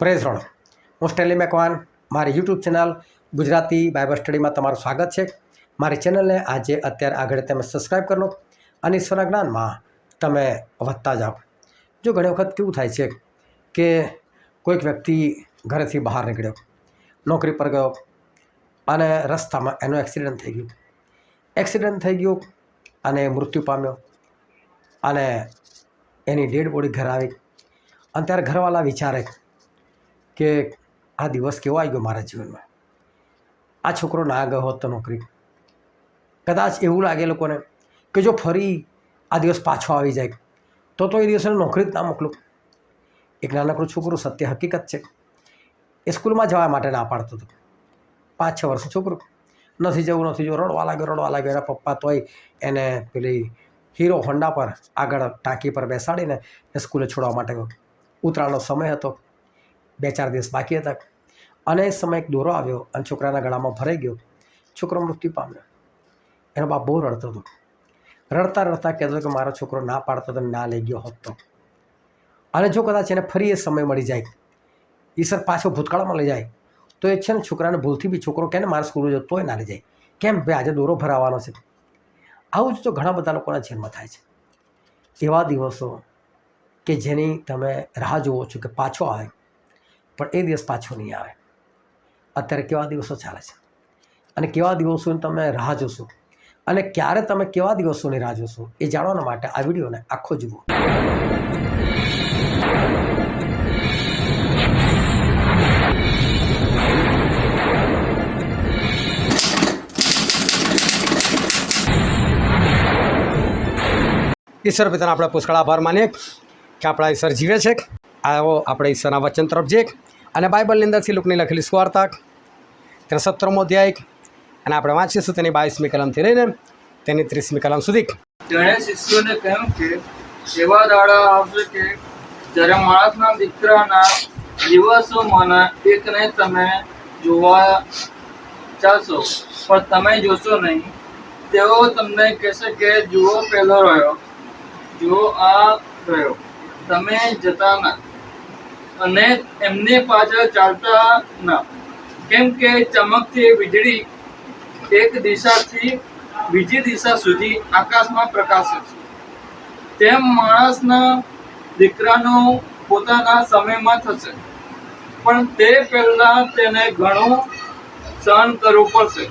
Praise road હું Stanley Macwan મારી YouTube channel Gujarati Bible સ્ટડીમાં તમારું સ્વાગત છે। મારી ચેનલને આજે અત્યારે આગળ તમે સબસ્ક્રાઈબ કરી લો અને ઈશ્વરના જ્ઞાનમાં તમે વધતા જાઓ। જો ઘણી વખત કેવું થાય છે કે કોઈક વ્યક્તિ ઘરેથી બહાર નીકળ્યો, નોકરી પર ગયો અને રસ્તામાં એનો એક્સિડન્ટ થઈ ગયું અને મૃત્યુ પામ્યો અને એની ડેડ બોડી ઘરે આવી અને ત્યારે ઘરવાળા વિચારે કે આ દિવસ કેવો આવી ગયો મારા જીવનમાં, આ છોકરો ના ગયો હોત તો નોકરી। કદાચ એવું લાગે લોકોને કે જો ફરી આ દિવસ પાછો આવી જાય તો એ દિવસે નોકરી જ ના મોકલું। એક નાનકડું છોકરું, સત્ય હકીકત છે, એ સ્કૂલમાં જવા માટે ના પાડતો હતો। 5-6 વર્ષનું છોકરું, નથી જવું રડવા લાગ્યો। એના પપ્પા તોય એને પેલી હીરો હોન્ડા પર આગળ ટાંકી પર બેસાડીને સ્કૂલે છોડવા માટે ગયો। ઉત્તરાયણનો સમય હતો, 2-4 દિવસ બાકી હતા અને એ સમય એક દોરો આવ્યો અને છોકરાના ગળામાં ભરાઈ ગયો। છોકરો મૃત્યુ પામ્યો। એનો બાપ બહુ રડતો હતો, રડતા કહેતો કે મારો છોકરો ના પાડતો તો ના લઈ ગયો હોત તો। અને જો કદાચ એને ફરી એ સમય મળી જાય, ઈશ્વર પાછો ભૂતકાળમાં લઈ જાય તો એ છે ને છોકરાને ભૂલથી બી છોકરો કહે ને મારે સ્કૂલે જતો તોય ના લઈ જાય, કેમ ભાઈ આજે દોરો ભરાવાનો છે। આવું જ તો ઘણા બધા લોકોના જીવનમાં થાય છે। એવા દિવસો કે જેની તમે રાહ જુઓ છો કે પાછો આવે, પણ એ દિવસ પાછો નહીં આવે। અત્યારે કેવા દિવસો ચાલે છે અને કેવા દિવસોની તમે રાહ જોશો અને ક્યારે તમે કેવા દિવસોની રાહ જોશો એ જાણવા માટે આ વિડીયોને આખો જુઓ। ઈશ્વર પિતાના આપણે પુષ્કળ આભાર માનીએ કે આપણા ઈશ્વર જીવે છે। આવો આપણે ઈશ્વરના વચન તરફ જઈએ અને બાઇબલની અંદરથી લુકની લખેલી સુવાર્તા તેનો 17મો અધ્યાય અને આપણે વાંચીશું તેની 22મી કલમથી લઈને તેની 30મી કલમ સુધી। તેણે શિષ્યોને કહ્યું કે એવા દાડા આવશે કે જ્યારે માણસના દીકરાના દિવસોમાંના એકને તમે જોવા ચાહશો, પણ તમે જોશો નહીં। તેઓ તમને કહેશે કે જુઓ પેલો રહ્યો, જુઓ આ રહ્યો, તમે જતા ના અને એમની પાછળ ચાલતા ના। કેમ કે ચમકતી વીજળી એક દિશાથી બીજી દિશા સુધી આકાશમાં પ્રકાશે છે, તેમ માણસના દીકરાનું પોતાના સમયમાં થશે। પણ તે પહેલા તેને ઘણું સહન કરવું પડશે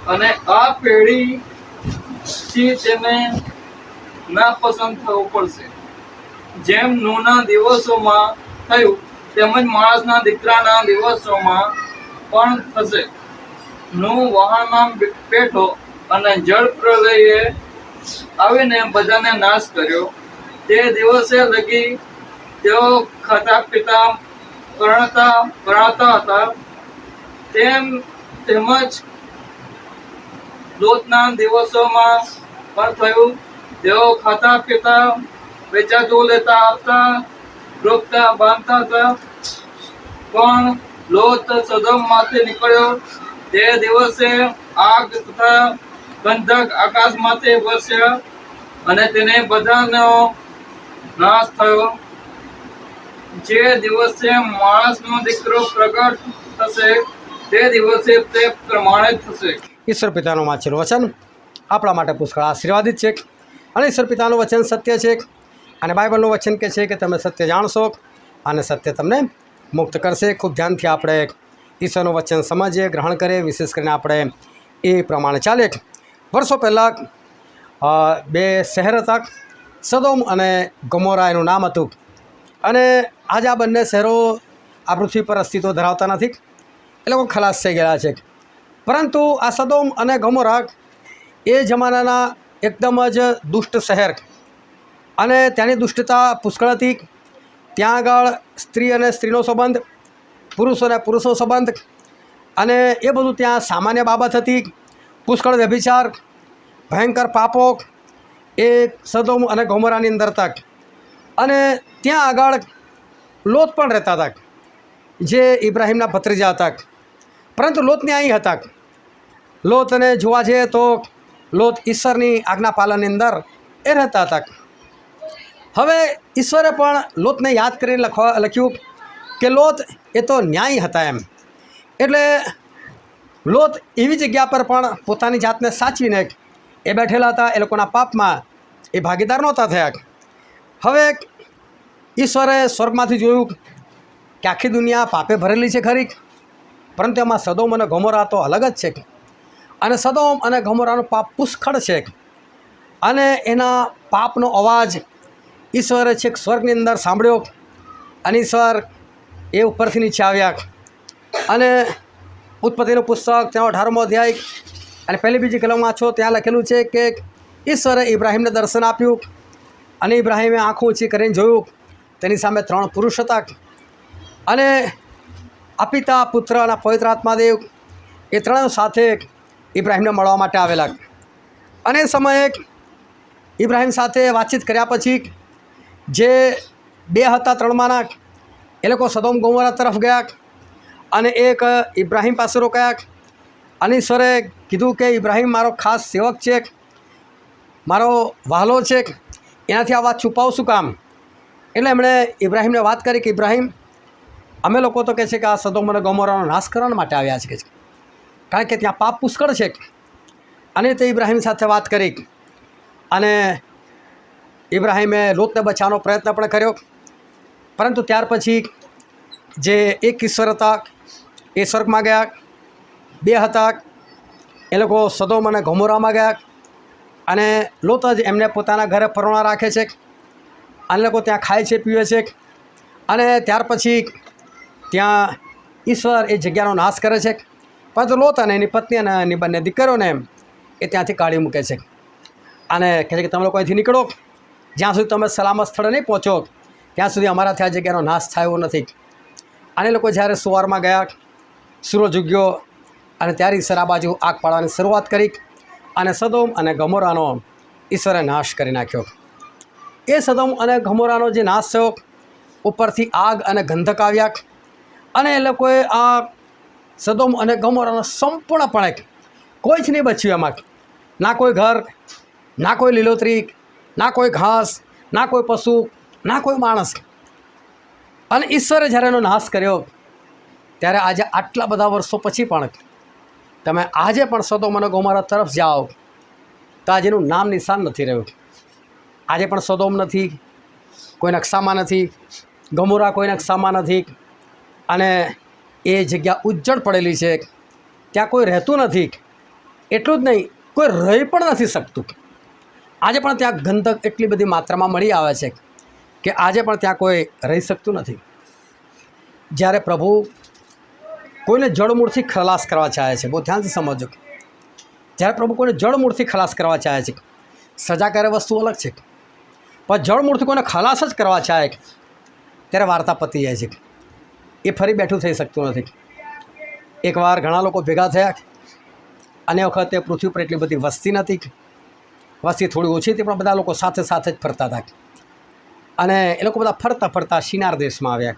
અને આ પેઢીથી તેને નાપસંદ થવું પડશે। જેમ નૂહના દિવસોમાં થયું તેમજ માણસના દીકરાના દિવસોમાં પણ થશે। નૂહ વહાણમાં બેઠો અને જળ પ્રલયે આવીને બધાને નાશ કર્યો। તે દિવસે લગી તેઓ ખાતા પીતા પરણતા હતા। તેમજ લોતના દિવસોમાં પણ થયું। તેઓ ખાતા પીતા, વેચાતું લેતા આવતા, રોપતા બાંધતા હતા। પણ લોત સદોમમાંથી નીકળ્યો તે દિવસે આગ તથા ગંધક આકાશમાંથી વરસ્યા અને તેને બધાનો નાશ થયો। જે દિવસે માણસનો દીકરો પ્રગટ થશે તે દિવસે તે પ્રમાણે થશે। ઈશ્વર પિતાનું વાંચેલું વચન આપણા માટે પુષ્કળ આશીર્વાદિત છે અને ઈશ્વર પિતાનું વચન સત્ય છે અને બાઇબલનું વચન કહે છે કે તમે સત્ય જાણશો અને સત્ય તમને મુક્ત કરશે। ખૂબ ધ્યાનથી આપણે ઈશ્વરનું વચન સમજીએ, ગ્રહણ કરીએ, વિશેષ કરીને આપણે એ પ્રમાણે ચાલીએ। વર્ષો પહેલાં 2 શહેર હતા, સદોમ અને ગોમોરા એનું નામ હતું અને આજે આ બંને શહેરો આ પૃથ્વી પર અસ્તિત્વ ધરાવતા નથી, એ લોકો ખલાસ થઈ ગયેલા છે। પરંતુ આ સદોમ અને ગોમોરા એ જમાનાના એકદમ જ દુષ્ટ શહેર અને ત્યાંની દુષ્ટતા પુષ્કળ હતી। ત્યાં આગળ સ્ત્રી અને સ્ત્રીનો સંબંધ, પુરુષ અને પુરુષનો સંબંધ અને એ બધું ત્યાં સામાન્ય બાબત હતી। પુષ્કળ વ્યભિચાર, ભયંકર પાપો એ સદોમ અને ગોમોરાની અંદર હતા અને ત્યાં આગળ લોત પણ રહેતા હતા જે ઇબ્રાહિમના ભત્રીજા હતા। પરંતુ લોતને અહીં હતા। લોતને જોવા જઈએ તો લોત ઈશ્વરની આજ્ઞા પાલનની અંદર એ રહેતા હતા। હવે ઈશ્વરે પણ લોતને યાદ કરીને લખ્યું કે લોત એ તો ન્યાયી હતા એમ. એટલે લોત એવી જગ્યા પર પણ પોતાની જાતને સાચવીને એ બેઠેલા હતા. એ લોકોના પાપમાં એ ભાગીદાર નહોતા થયા. હવે ઈશ્વરે સ્વર્ગમાંથી જોયું કે આખી દુનિયા પાપે ભરેલી છે ખરી, પરંતુ એમાં સદોમ અને ગોમોરા તો અલગ જ છે. અને સદોમ અને ગોમોરાનું પાપ પુષ્કળ છે. અને એના પાપનો અવાજ ઈશ્વરે છેક સ્વર્ગની અંદર સાંભળ્યો. અને ઈશ્વર એ ઉપરથી નીચે આવ્યા અને ઉત્પત્તિનું પુસ્તક તેનો 18મો અધ્યાય અને પહેલી બીજી કલમ વાંચો, ત્યાં લખેલું છે કે ઈશ્વરે ઇબ્રાહીમને દર્શન આપ્યું અને ઇબ્રાહીમે આંખો ઊંચી કરીને જોયું, તેની સામે 3 પુરુષ હતા. અને આ પિતા, પુત્ર અને પવિત્ર આત્માદેવ એ ત્રણેય સાથે ઇબ્રાહીમને મળવા માટે આવેલા. અને એ સમયે ઇબ્રાહીમ સાથે વાતચીત કર્યા પછી જે 2 હતા 3માંના એ લોકો સદોમ ગોમોરા તરફ ગયા અને એક ઇબ્રાહીમ પાસે રોકાયા. અને ઈશ્વરે કીધું કે ઇબ્રાહીમ મારો ખાસ સેવક છે, મારો વહાલો છે, એનાથી આ વાત છુપાવું કામ? એટલે એમણે ઇબ્રાહીમને વાત કરી કે ઇબ્રાહીમ, અમે લોકો તો કહે છે કે આ સદોમ અને ગોમોરાનો નાશ કરવા માટે આવ્યા છે, કારણ કે ત્યાં પાપ પુષ્કળ છે. અને તે ઇબ્રાહીમ સાથે વાત કરી અને ઇબ્રાહીમે લોતને બચાવવાનો પ્રયત્ન પણ કર્યો. પરંતુ ત્યાર પછી જે એક ઈશ્વર હતા એ સ્વર્ગમાં ગયા, 2 હતા એ લોકો સદોમ અને ગોમોરામાં ગયા. અને લોત જ એમને પોતાના ઘરે પરોણા રાખે છે અને લોકો ત્યાં ખાય છે, પીવે છે. અને ત્યાર પછી ત્યાં ઈશ્વર એ જગ્યાનો નાશ કરે છે. પરંતુ લોત અને એની પત્ની અને એની બંને દીકરીઓને એ ત્યાંથી કાઢી મૂકે છે અને કહે છે કે તમે લોકો અહીંથી નીકળો, જ્યાં સુધી તમે સલામત સ્થળે નહીં પહોંચો ત્યાં સુધી અમારાથી આ જગ્યાનો નાશ થાય એવો નથી. અને લોકો જ્યારે સવારમાં ગયા, સૂરજ ઉગ્યો અને ત્યારે ઈશ્વર આ બાજુ આગ પાડવાની શરૂઆત કરી અને સદોમ અને ગોમોરાનો ઈશ્વરે નાશ કરી નાખ્યો. એ સદોમ અને ગોમોરાનો જે નાશ થયો, ઉપરથી આગ અને ગંધક આવ્યા અને એ લોકોએ આ સદોમ અને ગોમોરાનો સંપૂર્ણપણે કોઈ જ નહીં બચ્યું. એમાં ના કોઈ ઘર, ના કોઈ લીલોતરી, ના કોઈ ઘાસ, ના કોઈ પશુ, ના કોઈ માણસ. અને ઈશ્વરે જ્યારે એનો નાશ કર્યો ત્યારે આજે આટલા બધા વર્ષો પછી પણ તમે આજે પણ સદોમ અને ગોમોરા તરફ જાઓ તો આજે એનું નામ નિશાન નથી રહ્યું. આજે પણ સદોમ નથી, કોઈ નકશામાં નથી, ગોમોરા કોઈ નકશામાં નથી. અને એ જગ્યા ઉજ્જડ પડેલી છે, ત્યાં કોઈ રહેતું નથી. એટલું જ નહીં, કોઈ રહી પણ નથી શકતું. આજે પણ ત્યાં ગંધક એટલી બધી માત્રામાં મળી આવે છે કે આજે પણ ત્યાં કોઈ રહી શકતું નથી. જ્યારે પ્રભુ કોઈને જળમૂળથી ખલાસ કરવા ચાહે છે, બહુ ધ્યાનથી સમજો, જ્યારે પ્રભુ કોઈને જળમૂળથી ખલાસ કરવા ચાહે છે, સજા કરે વસ્તુ અલગ છે, પણ જળમૂળથી કોઈને ખલાસ જ કરવા ચાહે ત્યારે વાર્તા પતી જાય છે. એ ફરી બેઠું થઈ શકતું નથી. એકવાર ઘણા લોકો ભેગા થયા અને વખતે પૃથ્વી પર એટલી બધી વસ્તી નથી, વસ્તી થોડી ઓછી હતી, પણ બધા લોકો સાથે સાથે જ ફરતા હતા. અને એ લોકો બધા ફરતા ફરતા શિનાર દેશમાં આવ્યા.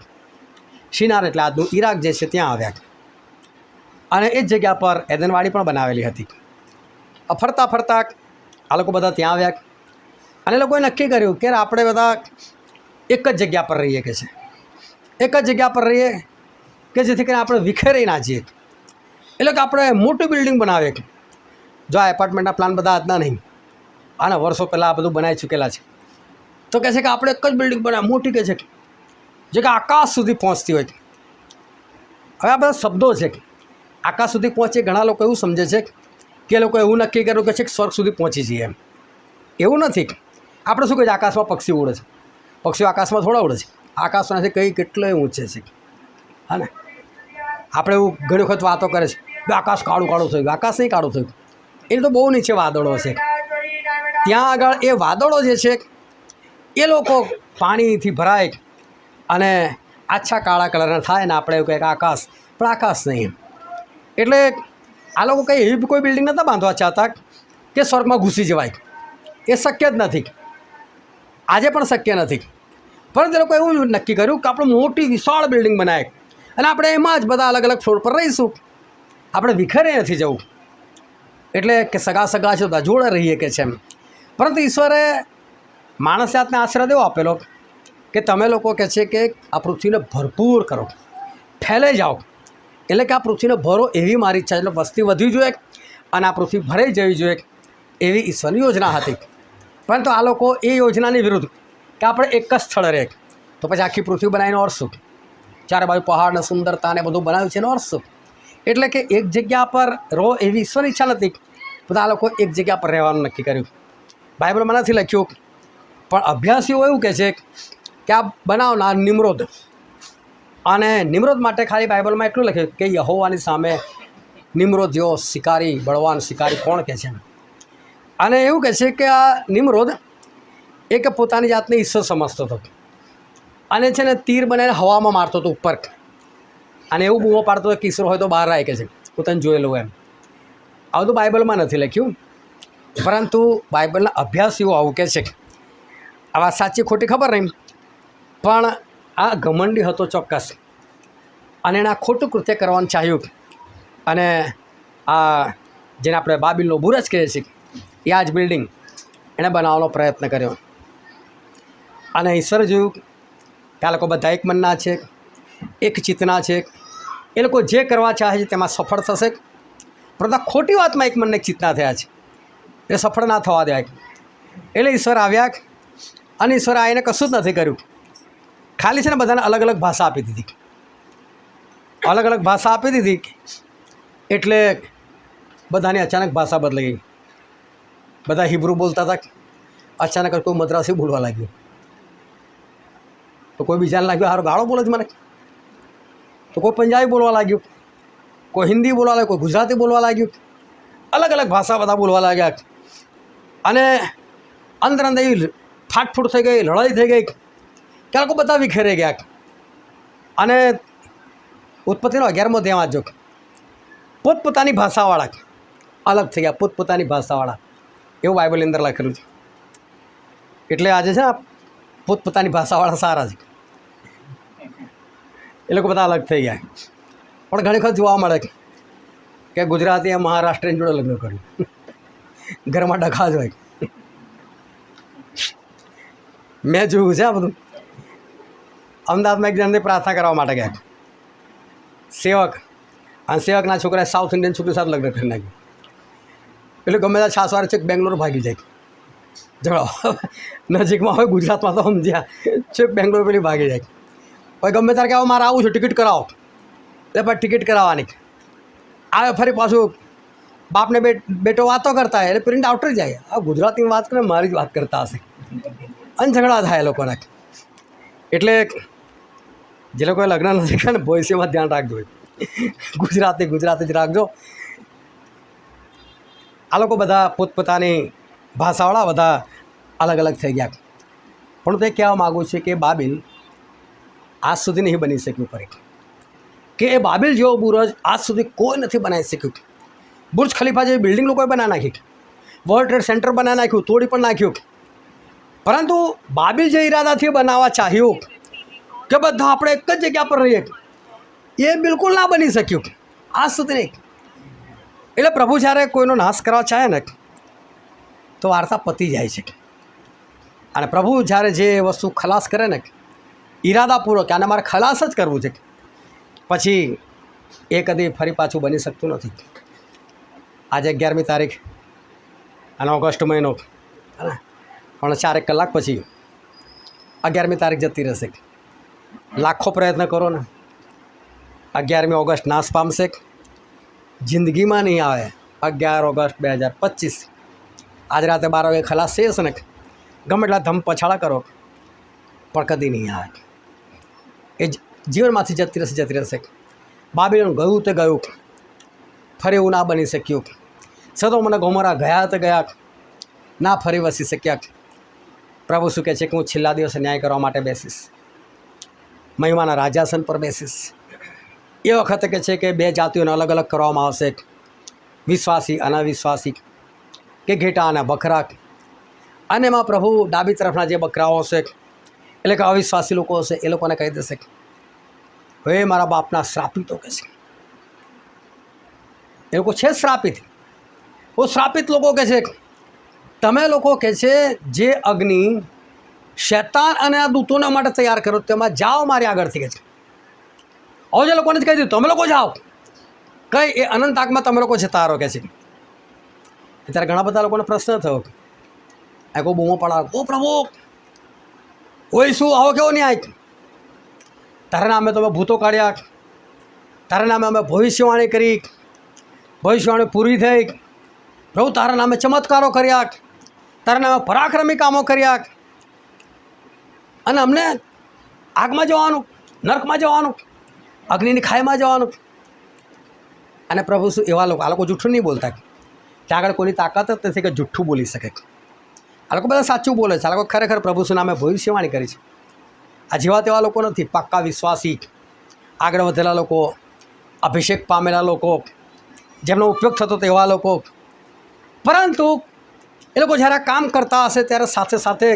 શિનાર એટલે આજનું ઈરાક જે છે ત્યાં આવ્યા. અને એ જ જગ્યા પર એદનવાડી પણ બનાવેલી હતી. ફરતા ફરતા આ લોકો બધા ત્યાં આવ્યા અને લોકોએ નક્કી કર્યું કે આપણે બધા એક જ જગ્યા પર રહીએ, કે છે એક જ જગ્યા પર રહીએ કે જેથી કરીને આપણે વિખેરાઈ ના જઈએ. એટલે કે આપણે મોટી બિલ્ડિંગ બનાવીએ. જો આ એપાર્ટમેન્ટના પ્લાન બધા આજના નહીં, આના વર્ષો પહેલાં આ બધું બનાવી ચૂકેલા છે. તો કહે છે કે આપણે એક જ બિલ્ડિંગ બનાવે મોટી, કે છે જે કે આકાશ સુધી પહોંચતી હોય. હવે આ બધા શબ્દો છે. આકાશ સુધી પહોંચે ઘણા લોકો એવું સમજે છે કે લોકો એવું નક્કી કર્યું કે છે કે સ્વર્ગ સુધી પહોંચી જઈએ એમ. એવું નથી. આપણે શું કહીએ, આકાશમાં પક્ષીઓ ઉડે છે. પક્ષીઓ આકાશમાં થોડા ઉડે છે, આકાશમાંથી કંઈ કેટલોય ઊંચે છે. હા ને, આપણે એવું ઘણી વખત વાતો કરે છે કે આકાશ કાળું કાળું થયું. આકાશ નહીં કાળું થયું, એની તો બહુ નીચે વાદળો છે. ત્યાં આગળ એ વાદળો જે છે એ લોકો પાણીથી ભરાય અને આછા કાળા કલરના થાય ને આપણે એવું કહીએ કે આકાશ, પણ આકાશ નહીં. એટલે આ લોકો કંઈ એવી કોઈ બિલ્ડિંગ નહોતા બાંધવા ચાહતા કે સ્વર્ગમાં ઘૂસી જવાય. એ શક્ય જ નથી, આજે પણ શક્ય નથી. પરંતુ એ લોકો એવું નક્કી કર્યું કે આપણે મોટી વિશાળ બિલ્ડિંગ બનાવીએ અને આપણે એમાં જ બધા અલગ અલગ ફ્લોર પર રહીશું. આપણે વિખરે નથી જવું. એટલે કે સગા સગા છે બધા જોડે રહીએ કે છે એમ. પરંતુ ઈશ્વરે માણસ જાતને આશીર્વાદ એવો આપેલો કે તમે લોકો કહે છે કે આ પૃથ્વીને ભરપૂર કરો, ફેલાઈ જાઓ, એટલે કે આ પૃથ્વીને ભરો એવી મારી ઈચ્છા. એટલે વસ્તી વધવી જોઈએ અને આ પૃથ્વી ભરાઈ જવી જોઈએ એવી ઈશ્વરની યોજના હતી. પરંતુ આ લોકો એ યોજનાની વિરુદ્ધ કે આપણે એક જ સ્થળે રહે, તો પછી આખી પૃથ્વી બનાવીને અર્થ શું? ચારે બાજુ પહાડ ને સુંદરતા ને બધું બનાવ્યું છે એનો અર્થ શું? એટલે કે એક જગ્યા પર રહો એવી ઈશ્વરની ઈચ્છા નથી, બધા આ લોકો એક જગ્યા પર રહેવાનું નક્કી કર્યું. બાઇબલમાં નથી લખ્યું, પણ અભ્યાસીઓ એવું કહે છે કે આ બનાવનાર નિમ્રોદ, અને નિમ્રોદ માટે ખાલી બાઇબલમાં એટલું લખ્યું કે યહોવાની સામે નિમ્રોદ જેવો શિકારી, બળવાન શિકારી કોણ કહે છે. અને એવું કહે છે કે આ નિમ્રોદ એક પોતાની જાતને ઈશ્વર સમજતો હતો અને છે ને તીર બનાવીને હવામાં મારતો હતો ઉપર, અને એવું બૂમો પાડતો હતો કે ઈશ્વર હોય તો બહાર આવે કે છે, પોતાને જોયેલું એમ. આવું તો બાઇબલમાં નથી લખ્યું, પરંતુ બાઇબલના અભ્યાસીઓ આવું કહે છે. આ વાત સાચી ખોટી ખબર નહીં, પણ આ ઘમંડી હતો ચોક્કસ, અને એણે આ ખોટું કૃત્ય કરવાનું ચાહ્યું. અને આ જેને આપણે બાબિલનો બુરજ કહીએ છીએ એ આ જ બિલ્ડિંગ એણે બનાવવાનો પ્રયત્ન કર્યો. અને ઈશ્વરે જોયું કે આ લોકો બધા એક મનના છે, એક ચિત્તના છે, એ લોકો જે કરવા ચાહે છે તેમાં સફળ થશે. પરંતુ આ ખોટી વાતમાં એક મનને એક ચિત્તના થયા છે, એ સફળ ના થવા દેવાય. એટલે ઈશ્વર આવ્યા અને ઈશ્વરે આવીને કશું જ નથી કર્યું, ખાલી છે ને બધાને અલગ અલગ ભાષા આપી દીધી. અલગ અલગ ભાષા આપી દીધી એટલે બધાની અચાનક ભાષા બદલાઈ ગઈ. બધા હિબ્રુ બોલતા હતા, અચાનક કોઈ મદ્રાસી બોલવા લાગ્યું, તો કોઈ બીજાને લાગ્યું હારો ગાળો બોલે છે મને, તો કોઈ પંજાબી બોલવા લાગ્યું, કોઈ હિન્દી બોલવા લાગ્યું, કોઈ ગુજરાતી બોલવા લાગ્યું, અલગ અલગ ભાષા બધા બોલવા લાગ્યા. અને અંદર અંદર એવી ફાટફૂટ થઈ ગઈ, લડાઈ થઈ ગઈ કે લોકો બધા વિખેરાઈ ગયા. અને ઉત્પત્તિનો 11મો અધ્યાય વાંચજો, પોતપોતાની ભાષાવાળા અલગ થઈ ગયા, પોતપોતાની ભાષાવાળા, એવું બાઇબલની અંદર લખેલું છે. એટલે આજે છે ને પોતપોતાની ભાષાવાળા સારા છે, એ લોકો બધા અલગ થઈ ગયા. પણ ઘણી વખત જોવા મળે કે ગુજરાતીએ મહારાષ્ટ્રીયન જોડે લગ્ન કર્યું, ઘરમાં ડખા જ હોય. મેં જોયું છે આ બધું. અમદાવાદમાં એક જણને પ્રાર્થના કરવા માટે ગયા સેવક, અને સેવકના છોકરાએ સાઉથ ઇન્ડિયન છોકરી સાથે લગ્ન કરી નાખ્યું. એટલે ગમે ત્યાં છાસવારે છે બેંગ્લોર ભાગી જાય, ઝઘડો નજીકમાં હોય ગુજરાતમાં તો સમજ્યા, છેક બેંગ્લોર પેલી ભાગી જાય. પછી ગમે ત્યારે કહેવા મારે આવું છે, ટિકિટ કરાવો, એટલે પછી ટિકિટ કરાવવાની. આવે ફરી પાછું બાપને બેટો વાતો કરતા હોય એટલે પ્રિન્ટ આઉટ જાય. આ ગુજરાતીની વાત કરે મારી જ વાત કરતા હશે, અને ઝઘડા થાય એ લોકોના. એટલે જે લોકોએ લગ્ન નથી કરે ને ભવિષ્યમાં ધ્યાન રાખજો, ગુજરાતી જ રાખજો. આ લોકો બધા પોતપોતાની ભાષાવાળા બધા અલગ અલગ થઈ ગયા. પણ તે કહેવા માગું છું કે બાબિલ આજ સુધી નહીં બની શક્યું ફરી, કે એ બાબિલ જેવો બુરજ આજ સુધી કોઈ નથી બનાવી શક્યું. બુર્જ ખલીફા જેવી બિલ્ડિંગ લોકોએ બનાવી નાખી, વર્લ્ડ ટ્રેડ સેન્ટર બનાવી નાખ્યું, તોડી પણ નાખ્યું. પરંતુ બાબિલ જે ઈરાદાથી બનાવવા ચાહ્યું કે બધા આપણે એક જ જગ્યા પર રહીએ, એ બિલકુલ ના બની શક્યું આજ સુધી નહીં. એટલે પ્રભુ જ્યારે કોઈનો નાશ કરવા ચાહે ને તો વાર્તા પતી જાય છે. અને પ્રભુ જ્યારે જે વસ્તુ ખલાસ કરે ને ઈરાદાપૂર્વક આને મારે ખલાસ જ કરવું છે, પછી એ કદી ફરી પાછું બની શકતું નથી. આજે 11મી તારીખ અને ઓગસ્ટ મહિનો, પણ 4 કલાક પછી 11મી તારીખ જતી રહેશે. લાખો પ્રયત્ન કરો ને 11મી ઓગસ્ટ નાશ પામશે, જિંદગીમાં નહીં આવે. 11 ઓગસ્ટ 2025 આજ રાતે 12 વાગે ખલાસ થઈ જશે ને, ગમે એટલા ધમ પછાડા કરો પણ કદી નહીં આવે. એ જીવનમાંથી જતી રહેશે. બાબિલોન ગયું તે ગયું, ફરી એવું ના બની શક્યું. સદો મને ગોમોરા ગયા તે ગયા, ના ફરી વસી શક્યા. પ્રભુ શું કહે છે કે હું છેલ્લા દિવસે ન્યાય કરવા માટે બેસીશ, મહિમાના રાજાસન પર બેસીશ. એ વખતે કહે છે કે 2 જાતિઓને અલગ અલગ કરવામાં આવશે, વિશ્વાસી અનવિશ્વાસી, કે ઘેટા અને બકરા. અને એમાં પ્રભુ ડાબી તરફના જે બકરાઓ હશે એટલે કે અવિશ્વાસી લોકો હશે એ લોકોને કહી દેશે હવે મારા બાપના શ્રાપિતો કહે છે. એ લોકો છે શ્રાપિત. શ્રાપિત લોકો કહે છે તમે લોકો કહે છે જે અગ્નિ શૈતાન અને આ દૂતોના માટે તૈયાર કર્યો, તેમાં જાઓ મારી આગળથી કહે છે. હવે જે લોકોને જ કહી દીધું તમે લોકો જાઓ, કઈ એ અનંત આગમાં તમે લોકો જતા રહો કહે છે. ત્યારે ઘણા બધા લોકોને પ્રશ્ન થયો, આ કોઈ બૂમો પડાવે, ઓ પ્રભુ ઓય શું આવો કેવો નહીં આય, તારા નામે તમે ભૂતો કાઢ્યા, તારા નામે અમે ભવિષ્યવાણી કરી, ભવિષ્યવાણી પૂરી થઈ, પ્રભુ તારા નામે ચમત્કારો કર્યા, તારા નામે પરાક્રમી કામો કર્યા, અને અમને આગમાં જવાનું, નર્કમાં જવાનું, અગ્નિની ખાઈમાં જવાનું. અને પ્રભુ શું એવા લોકો, આ લોકો જૂઠું નહીં બોલતા, ત્યાં આગળ કોઈની તાકાત જ નથી કે જૂઠું બોલી શકે. આ લોકો બધા સાચું બોલે છે, આ લોકો ખરેખર પ્રભુ શું નામે ભવિષ્યવાણી કરી છે. આ જેવા તેવા લોકો નથી, પાક્કા વિશ્વાસી, આગળ વધેલા લોકો, અભિષેક પામેલા લોકો, જેમનો ઉપયોગ થતો તેવા લોકો. પરંતુ એ લોકો જ્યારે કામ કરતા હશે ત્યારે સાથે સાથે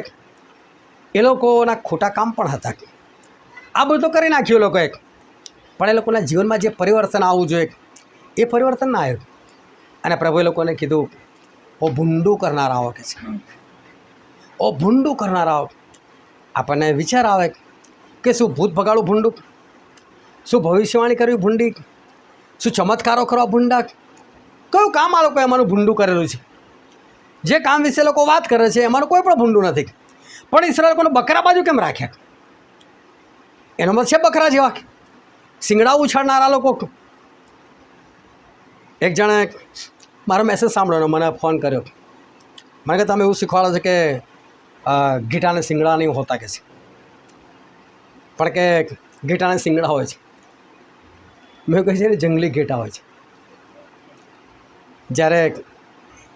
એ લોકોના ખોટા કામ પણ હતા. આ બધું તો કરી નાખ્યું લોકોએ, પણ એ લોકોના જીવનમાં જે પરિવર્તન આવવું જોઈએ એ પરિવર્તન ના આવ્યું. અને પ્રભુએ લોકોને કીધું, ઓ ભૂંડું કરનારાઓ કે છે, ઓ ભૂંડું કરનારાઓ. આપણને વિચાર આવે કે શું ભૂત ભગાડું ભૂંડું, શું ભવિષ્યવાણી કરવી ભૂંડી, શું ચમત્કારો કરવા ભૂંડા, કયું કામ આ લોકોએ અમારું ભૂંડું કરેલું છે? જે કામ વિશે લોકો વાત કરે છે એમાંનું કોઈ પણ ભૂંડું નથી. પણ ઈશ્વરે લોકોને બકરા બાજુ કેમ રાખ્યા? એનો મત છે બકરા જેવા, શિંગડા ઉછાળનારા લોકો. એક જણે મારો મેસેજ સાંભળ્યો, મને ફોન કર્યો, મને કે તમે એવું શીખવાડો છો કે ઘેટાને શિંગડા નહીં હોતા કે છે, પણ કે ઘેટાને શિંગડા હોય છે. મેં કહે છે ને જંગલી ઘેટા હોય છે. જ્યારે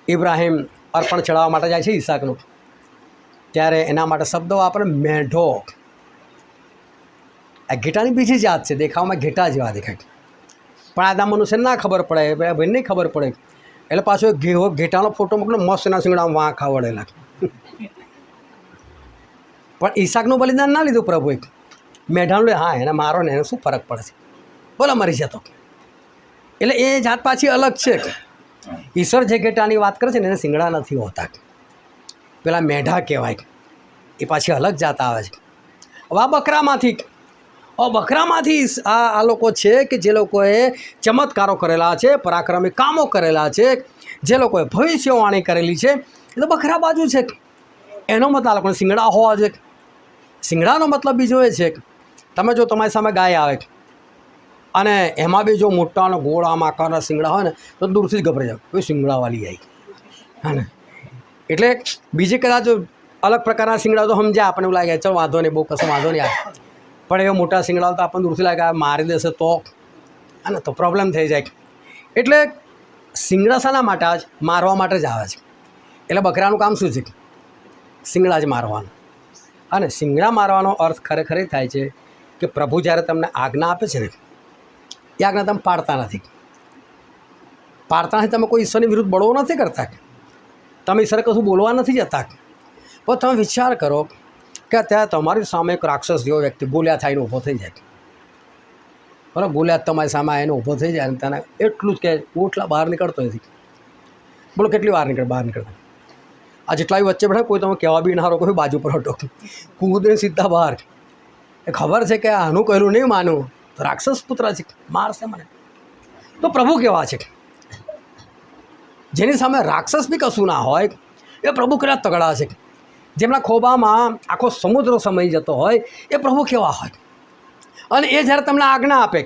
ઇબ્રાહિમ અર્પણ ચડાવવા માટે જાય છે ઈસાકનું, ત્યારે એના માટે શબ્દો વાપરે મેઢો. આ ઘેટાની બીજી જાત છે, દેખાવમાં ઘેટા જેવા દેખાય, પણ આદા મનુષ્યને ના ખબર પડે, ભાઈ નહીં ખબર પડે, એટલે પાછો ઘેટાનો ફોટો મોકલો, મસ્ત એના શિંગડા વાં ખાવડેલા. પણ ઈસાકનું બલિદાન ના લીધું પ્રભુએ, મેઢાનું લે. હા, એને મારો ને એને શું ફરક પડે છે, બોલો મરી જતો. એટલે એ જાત પાછી અલગ છે. ઈશ્વર જે ઘેટાની વાત કરે છે ને એને શિંગડા નથી હોતા, પેલા મેઢા કહેવાય, એ પાછી અલગ જાત આવે છે. હવે આ બકરામાંથી આ લોકો છે કે જે લોકોએ ચમત્કારો કરેલા છે, પરાક્રમી કામો કરેલા છે, જે લોકોએ ભવિષ્યવાણી કરેલી છે, એ તો બકરા બાજુ છે. એનો મતલબ આ લોકોને શિંગડા હોવા જોઈએ. શિંગડાનો મતલબ બીજો એ છે કે તમે જો તમારી સામે ગાય આવે અને એમાં બી જો મોટાનો ગોળ આમ આકારના શિંગડા હોય ને તો દૂરથી જ ગભરાઈ જાવ, કોઈ શિંગડાવાળી આવી. હા ને, એટલે બીજી કદાચ અલગ પ્રકારના શિંગડા તો સમજ્યા, આપણને એવું લાગે ચાલ વાંધો નહીં, બહુ કશું વાંધો નહીં આવે. પણ એવા મોટા શિંગડાઓ તો આપણને દૂરથી લાગે મારી દેશે તો, હા ને, તો પ્રોબ્લેમ થઈ જાય. એટલે શિંગડા શાના માટે જ મારવા માટે જ આવે છે. એટલે બકરાનું કામ શું છે? શિંગડા જ મારવાનું. અને શિંગડા મારવાનો અર્થ ખરેખર એ થાય છે કે પ્રભુ જ્યારે તમને આજ્ઞા આપે છે ને એ આજ્ઞા તમે પાડતા નથી. તમે કોઈ ઈશ્વરની વિરુદ્ધ બળવો નથી કરતા, તમે ઈશ્વરે કશું બોલવા નથી જતા. પણ તમે વિચાર કરો કે અત્યારે તમારી સામે એક રાક્ષસ જેવો વ્યક્તિ ગોલ્યાત થઈને ઊભો થઈ જાય, બરાબર? ગોલ્યાત તમારી સામે આવીને ઊભો થઈ જાય અને તેને એટલું જ કે ઓટલા બહાર નીકળતો નથી. બોલો કેટલી વાર બહાર નીકળતા? આ જેટલા બી વચ્ચે બેઠા કોઈ તમે કહેવા બી ના હારો, કોઈ બાજુ પર હટો, કૂદે સીધા બહાર. એ ખબર છે કે આનું કહેલું નહીં માનું તો રાક્ષસ પુત્ર છે, મારશે મને. તો પ્રભુ કેવા છે, જેની સામે રાક્ષસ બી કશું ના હોય, એ પ્રભુ કેટલા તગડા છે. જેમના ખોબામાં આખો સમુદ્ર સમય જતો હોય એ પ્રભુ કેવા હોય. અને એ જ્યારે તમને આજ્ઞા આપે,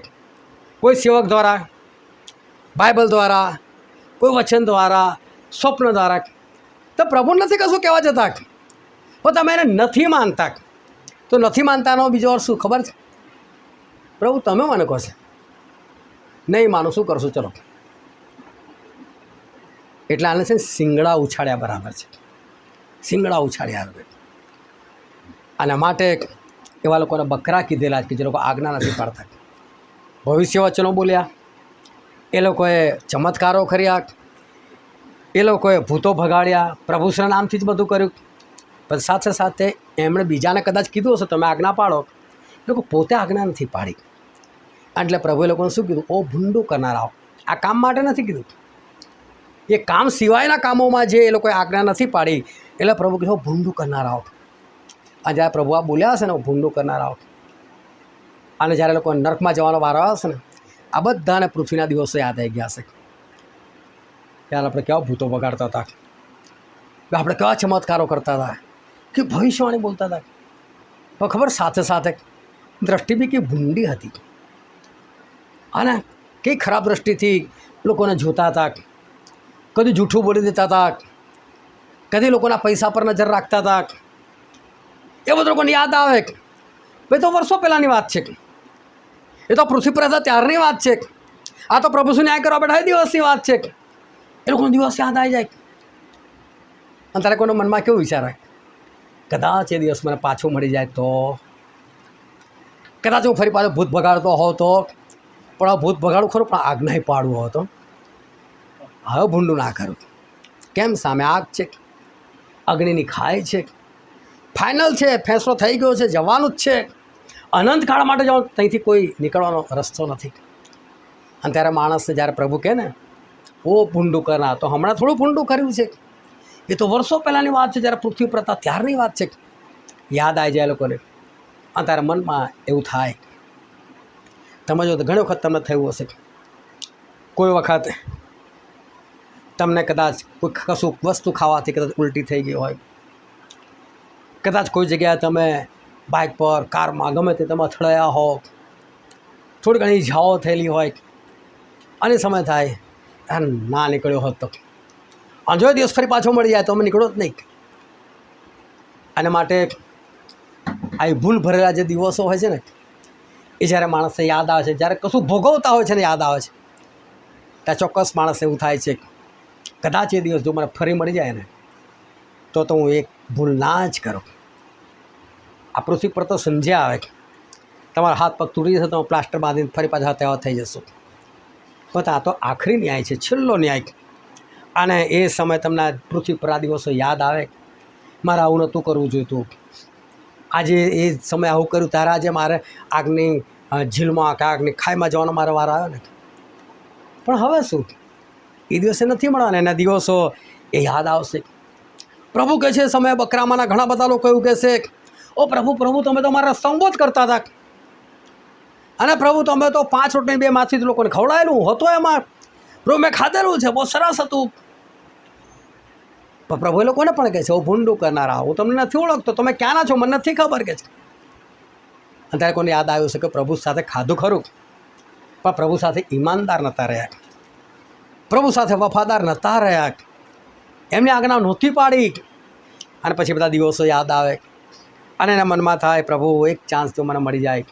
કોઈ સેવક દ્વારા, બાઇબલ દ્વારા, કોઈ વચન દ્વારા, સ્વપ્ન દ્વારા, તો પ્રભુ નથી કશું કહેવા જતા, પણ તમે એને નથી માનતા. તો નથી માનતાનો બીજો અર્થ શું ખબર છે? પ્રભુ તમે મને કહો છે, નહીં માનું, શું કરશું? ચલો. એટલે આને છે ને શિંગડા ઉછાળ્યા બરાબર છે, શિંગડા ઉછાળ્યા. આના માટે એવા લોકોને બકરા કીધેલા કે જે લોકો આજ્ઞા નથી પાડતા. ભવિષ્ય વચનો બોલ્યા, એ લોકોએ ચમત્કારો કર્યા, એ લોકોએ ભૂતો ભગાડ્યા, પ્રભુના નામથી જ બધું કર્યું. પણ સાથે સાથે એમણે બીજાને કદાચ કીધું હશે તમે આજ્ઞા પાડો, એ લોકો પોતે આજ્ઞા નથી પાડી. એટલે પ્રભુએ લોકોને શું કીધું? ઓ ભૂંડું કરનારાઓ. આ કામ માટે નથી કીધું, એ કામ સિવાયના કામોમાં જે એ લોકોએ આજ્ઞા નથી પાડી એટલે પ્રભુ કીધું ભૂંડું કરનારાઓ. આ જ્યારે પ્રભુ આ બોલ્યા હશે ને ભૂંડું કરનારાઓ, અને જ્યારે લોકો નર્કમાં જવાનો વારો આવશે ને, આ બધાને પૃથ્વીના દિવસો યાદ આવી ગયા હશે. ત્યારે આપણે કેવા ભૂતો વગાડતા હતા, આપણે કેવા ચમત્કારો કરતા હતા, કે ભવિષ્યવાણી બોલતા હતા. તો ખબર સાથે સાથે દ્રષ્ટિ બી કે ભૂંડી હતી, અને કઈ ખરાબ દ્રષ્ટિથી લોકોને જોતા હતા. કદી જૂઠું બોલી દેતા હતા, કદી લોકોના પૈસા પર નજર રાખતા હતા. એ બધું લોકોને યાદ આવે. ભાઈ તો વર્ષો પહેલાંની વાત છે, એ તો પૃથ્વી પર હતા ત્યારની વાત છે. આ તો પ્રભુ ન્યાય કરવા બેઠા એ દિવસની વાત છે. એ લોકોનો દિવસ યાદ આવી જાય. અને તારે કોઈના મનમાં કેવું વિચાર આવે, કદાચ એ દિવસ મને પાછું મળી જાય તો, કદાચ હું ફરી પાછો ભૂત ભગાડતો હોઉં તો, પણ આ ભૂત ભગાડું ખરું, પણ આગ નહીં પાડવું હોય તો હવે ભૂંડું ના કરું. કેમ? સામે આગ છે, અગ્નિની ખાય છે, ફાઇનલ છે, ફેંસલો થઈ ગયો છે, જવાનું જ છે. અનંતકાળ માટે જવાનું, ત્યાંથી કોઈ નીકળવાનો રસ્તો નથી. અને ત્યારે માણસને જ્યારે પ્રભુ કહે ને ઓ ભૂંડું કરનાર, તો હમણાં થોડું ભૂંડું કર્યું છે, એ તો વર્ષો પહેલાંની વાત છે, જ્યારે પૃથ્વી પર હતા ત્યારની વાત છે. યાદ આવી જાય લોકોને. અને તારા મનમાં એવું થાય. તમે જો તો ઘણી વખત તમને થયું હશે, કોઈ વખત તમને કદાચ કોઈ કશું વસ્તુ ખાવાથી કદાચ ઉલટી થઈ ગઈ હોય, કદાચ કોઈ જગ્યાએ તમે બાઇક પર, કારમાં, ગમે તે તમે અથડાયા હો, થોડી ઘણી ઈજાઓ થયેલી હોય, અને સમય થાય યાર ના નીકળ્યો હોત તો, અને જો દિવસ ફરી પાછો મળી જાય તો અમે નીકળો જ નહીં. અને માટે આ ભૂલ ભરેલા જે દિવસો હોય છે ને, એ જ્યારે માણસને યાદ આવે છે, જ્યારે કશું ભોગવતા હોય છે ને યાદ આવે છે, ત્યાં ચોક્કસ માણસને એવું થાય છે કદાચ એ દિવસ જો મને ફરી મળી જાય ને તો હું એક ભૂલ ના જ કરું. આ પૃથ્વી પર તો સંજ્યા આવે, તમારા હાથ પગ તૂટી જશે, તમે પ્લાસ્ટર બાંધીને ફરી પાછા તેવા થઈ જશો. પણ આ તો આખરી ન્યાય છે, છેલ્લો ન્યાય. અને એ સમય તમને પૃથ્વી પર આ દિવસો યાદ આવે, મારે આવું નહોતું કરવું જોઈતું, આજે એ સમયે આવું કર્યું, ત્યારે આજે મારે આગની ઝીલમાં કે આગની ખાઈમાં જવાનો મારો વાર આવ્યો ને. પણ હવે શું, એ દિવસે નથી મળવાના, એના દિવસો એ યાદ આવશે. પ્રભુ કહે છે સમય બકરામાંના ઘણા બધા લોકો એવું કહેશે, ઓ પ્રભુ પ્રભુ તમે તો મારા સંબોધ કરતા હતા, અને પ્રભુ તમે તો 5 રોટલી 2 માછી લોકોને ખવડાયેલું હતું, એમાં પ્રભુ મેં ખાધેલું છે, બહુ સરસ હતું. પણ પ્રભુ એ લોકોને પણ કહે છે હું ભૂંડું કરનારા, હું તમને નથી ઓળખતો, તમે ક્યાંના છો મને નથી ખબર, કે છે. અને ત્યારે કોને યાદ આવ્યું છે કે પ્રભુ સાથે ખાધું ખરું, પણ પ્રભુ સાથે ઈમાનદાર નહોતા રહ્યા, પ્રભુ સાથે વફાદાર નહોતા રહ્યા, એમની આજ્ઞા નહોતી પાડી. અને પછી બધા દિવસો યાદ આવે, અને એના મનમાં થાય પ્રભુ એક ચાન્સ જો મને મળી જાય,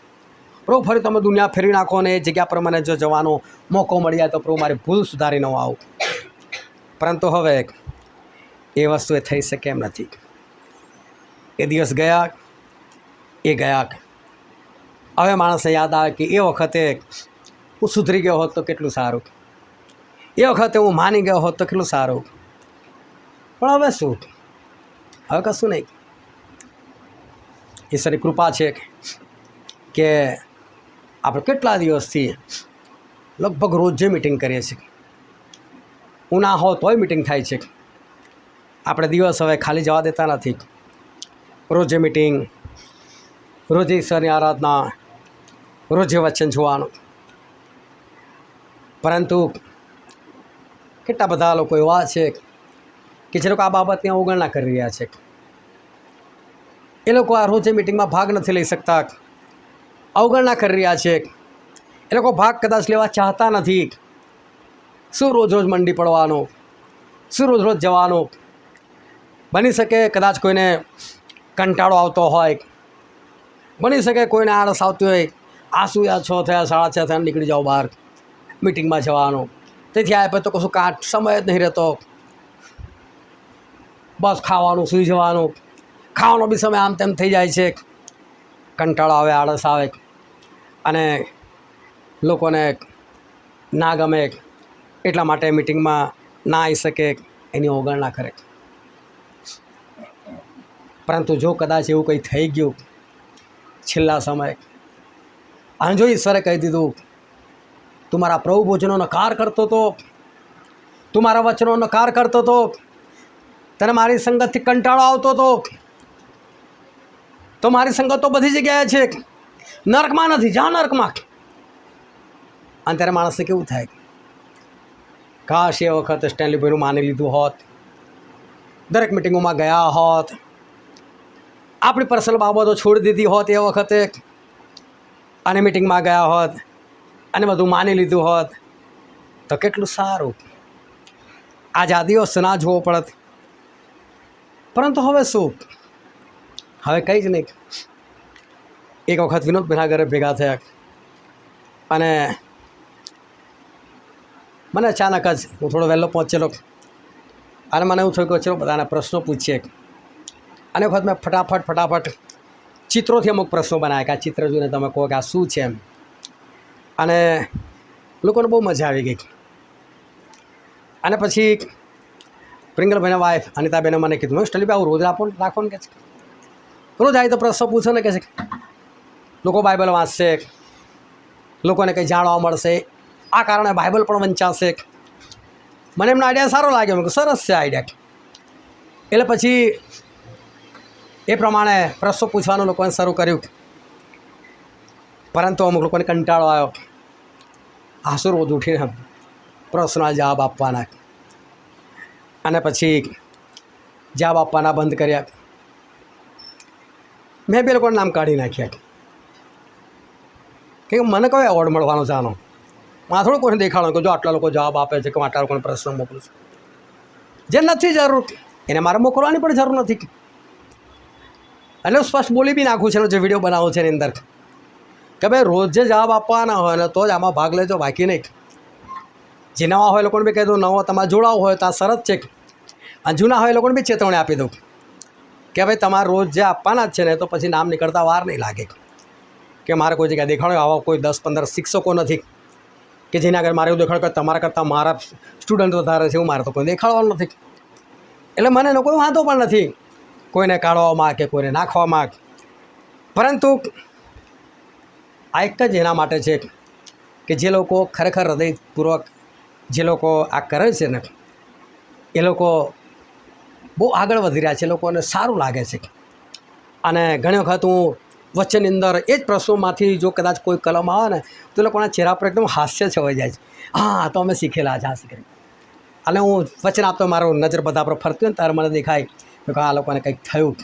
પ્રભુ ફરી તમે દુનિયા ફેરવી નાખો, ને એ જગ્યા પર મને જો જવાનો મોકો મળી જાય તો પ્રભુ મારી ભૂલ સુધારીને હું આવું. પરંતુ હવે એ વસ્તુ એ થઈ શકે એમ નથી. એ દિવસ ગયા, એ ગયા. હવે માણસને યાદ આવે કે એ વખતે હું સુધરી ગયો હોત તો કેટલું સારું, એ વખતે હું માની ગયો હોત તો કેટલું સારું. પણ હવે શું, હવે કશું નહીં. ઈશ્વરની કૃપા છે કે આપણે કેટલા દિવસથી લગભગ રોજે મિટિંગ કરીએ છીએ. ઉના હો તોય મિટિંગ થાય છે. આપણે દિવસ હવે ખાલી જવા દેતા નથી. રોજે મિટિંગ, રોજે ઈશ્વરની આરાધના, રોજે વચન જોવાનું. પરંતુ કેટલા બધા લોકો એવા છે કે જે લોકો આ બાબતની અવગણના કરી રહ્યા છે. એ લોકો આ રોજે મિટિંગમાં ભાગ નથી લઈ શકતા, અવગણના કરી રહ્યા છે. એ લોકો ભાગ કદાચ લેવા ચાહતા નથી. શું રોજ રોજ મંડી પડવાનું, શું રોજ રોજ જવાનું. બની શકે કદાચ કોઈને કંટાળો આવતો હોય, બની શકે કોઈને આળસ આવતી હોય, આ શું 6 થયા 6:30 થયા નીકળી જાઓ બહાર મિટિંગમાં જવાનું. તેથી આ તો કશું સમય જ નહીં રહેતો, બસ ખાવાનું, સૂઈ જવાનું. ખાવાનો બી સમય આમ તેમ થઈ જાય છે, કંટાળો આવે, આળસ આવે, અને લોકોને ના ગમે એટલા માટે મિટિંગમાં ના આવી શકે, એની અવગણના કરે. પરંતુ જો કદાચ એવું કંઈ થઈ ગયું છેલ્લા સમયે, અને જો ઈશ્વરે કહી દીધું તું મારા પ્રભુ ભોજનો નકાર કરતો હતો, તું મારા વચનો નકાર કરતો હતો, તને મારી સંગતથી કંટાળો આવતો હતો, તો મારી સંગત તો બધી જગ્યાએ છે, નર્કમાં નથી, જા નર્કમાં. અને ત્યારે માણસને કેવું થાય, કાશ એ વખત સ્ટેનલીભાઈનું માની લીધું હોત, દરેક મિટિંગોમાં ગયા હોત, આપણી પર્સનલ બાબતો છોડી દીધી હોત એ વખતે, અને મિટિંગમાં ગયા હોત અને બધું માની લીધું હોત તો કેટલું સારું. આજે આ દિવસ ના જોવો પડત. પરંતુ હવે શું, હવે કંઈ જ નહીં. એક વખત વિનોદભાઈના ઘરે ભેગા થયા અને મને અચાનક જ હું થોડો વહેલો પહોંચેલો અને મને એવું થયું કે ચલો બધાના પ્રશ્નો પૂછીએ. અને વખત મેં ફટાફટ ચિત્રોથી અમુક પ્રશ્નો બનાવ્યા કે આ ચિત્ર જોઈને તમે કહો કે આ શું છે એમ. અને લોકોને બહુ મજા આવી ગઈ. અને પછી પ્રિંગલભાઈના વાઈફ અનિતાબેને મને કીધું, મેં સ્ટલી આવું રોજ રાખો ને કે છે, રોજ આવી તો પ્રશ્નો પૂછો ને કે છે, લોકો બાઇબલ વાંચશે, લોકોને કંઈ જાણવા મળશે, આ કારણે બાઇબલ પણ વંચાશે. મને એમનો આઈડિયા સારો લાગ્યો. મેં કહ્યું સરસ છે આઈડિયા. એટલે પછી એ પ્રમાણે પ્રશ્નો પૂછવાનું લોકોને શરૂ કર્યું. પરંતુ અમુક લોકોને કંટાળો આવ્યો, આંસુ રોજ ઉઠીને પ્રશ્નના જવાબ આપવાના. અને પછી જવાબ આપવાના બંધ કર્યા. મેં બે લોકોના નામ કાઢી નાખ્યા કે મને કયો એવોર્ડ મળવાનો છે આનો. મારે થોડું કોઈને દેખાડો કે જો આટલા લોકો જવાબ આપે છે કે આટલા લોકોને પ્રશ્ન મોકલું છું. જે નથી જરૂર એને મારે મોકલવાની પણ જરૂર નથી. એટલે હું સ્પષ્ટ બોલી બી નાખું છે જે વિડીયો બનાવું છે એની અંદર કે ભાઈ રોજ જે જવાબ આપવાના હોય ને તો જ આમાં ભાગ લેજો, બાકી નહીં. જે નવા હોય એ લોકોને બી કહી દઉં, નવો તમારે જોડાવો હોય તો આ શરત છે. અને જૂના હોય એ લોકોને બી ચેતવણી આપી દઉં કે ભાઈ તમારે રોજ જે આપવાના જ છે ને તો પછી નામ નીકળતા વાર નહીં લાગે. કે મારે કોઈ જગ્યાએ દેખાડો આવા કોઈ 10-15 શિક્ષકો નથી કે જેના આગળ મારે એવું દેખાડો કે તમારા કરતાં મારા સ્ટુડન્ટ વધારે છે, એવું મારે તો કોઈ દેખાડવાનું નથી. એટલે મને એનો કોઈ વાંધો પણ નથી કોઈને કાઢવામાં કે કોઈને નાખવામાં. પરંતુ આ એક જ એના માટે છે કે જે લોકો ખરેખર હૃદયપૂર્વક જે લોકો આ કરે છે ને એ લોકો બહુ આગળ વધી રહ્યા છે, લોકોને સારું લાગે છે. અને ઘણી વખત હું વચ્ચેની અંદર એ જ પ્રશ્નોમાંથી જો કદાચ કોઈ કલમ આવે ને તો લોકોના ચહેરા પર એકદમ હાસ્ય છવાઈ જાય છે. હા તો અમે શીખેલા છે, આ શીખેલા. અને હું વચન આપતો મારો નજર બધા પર ફરતી હોય ને ત્યારે મને દેખાય કે આ લોકોને કંઈક થયું.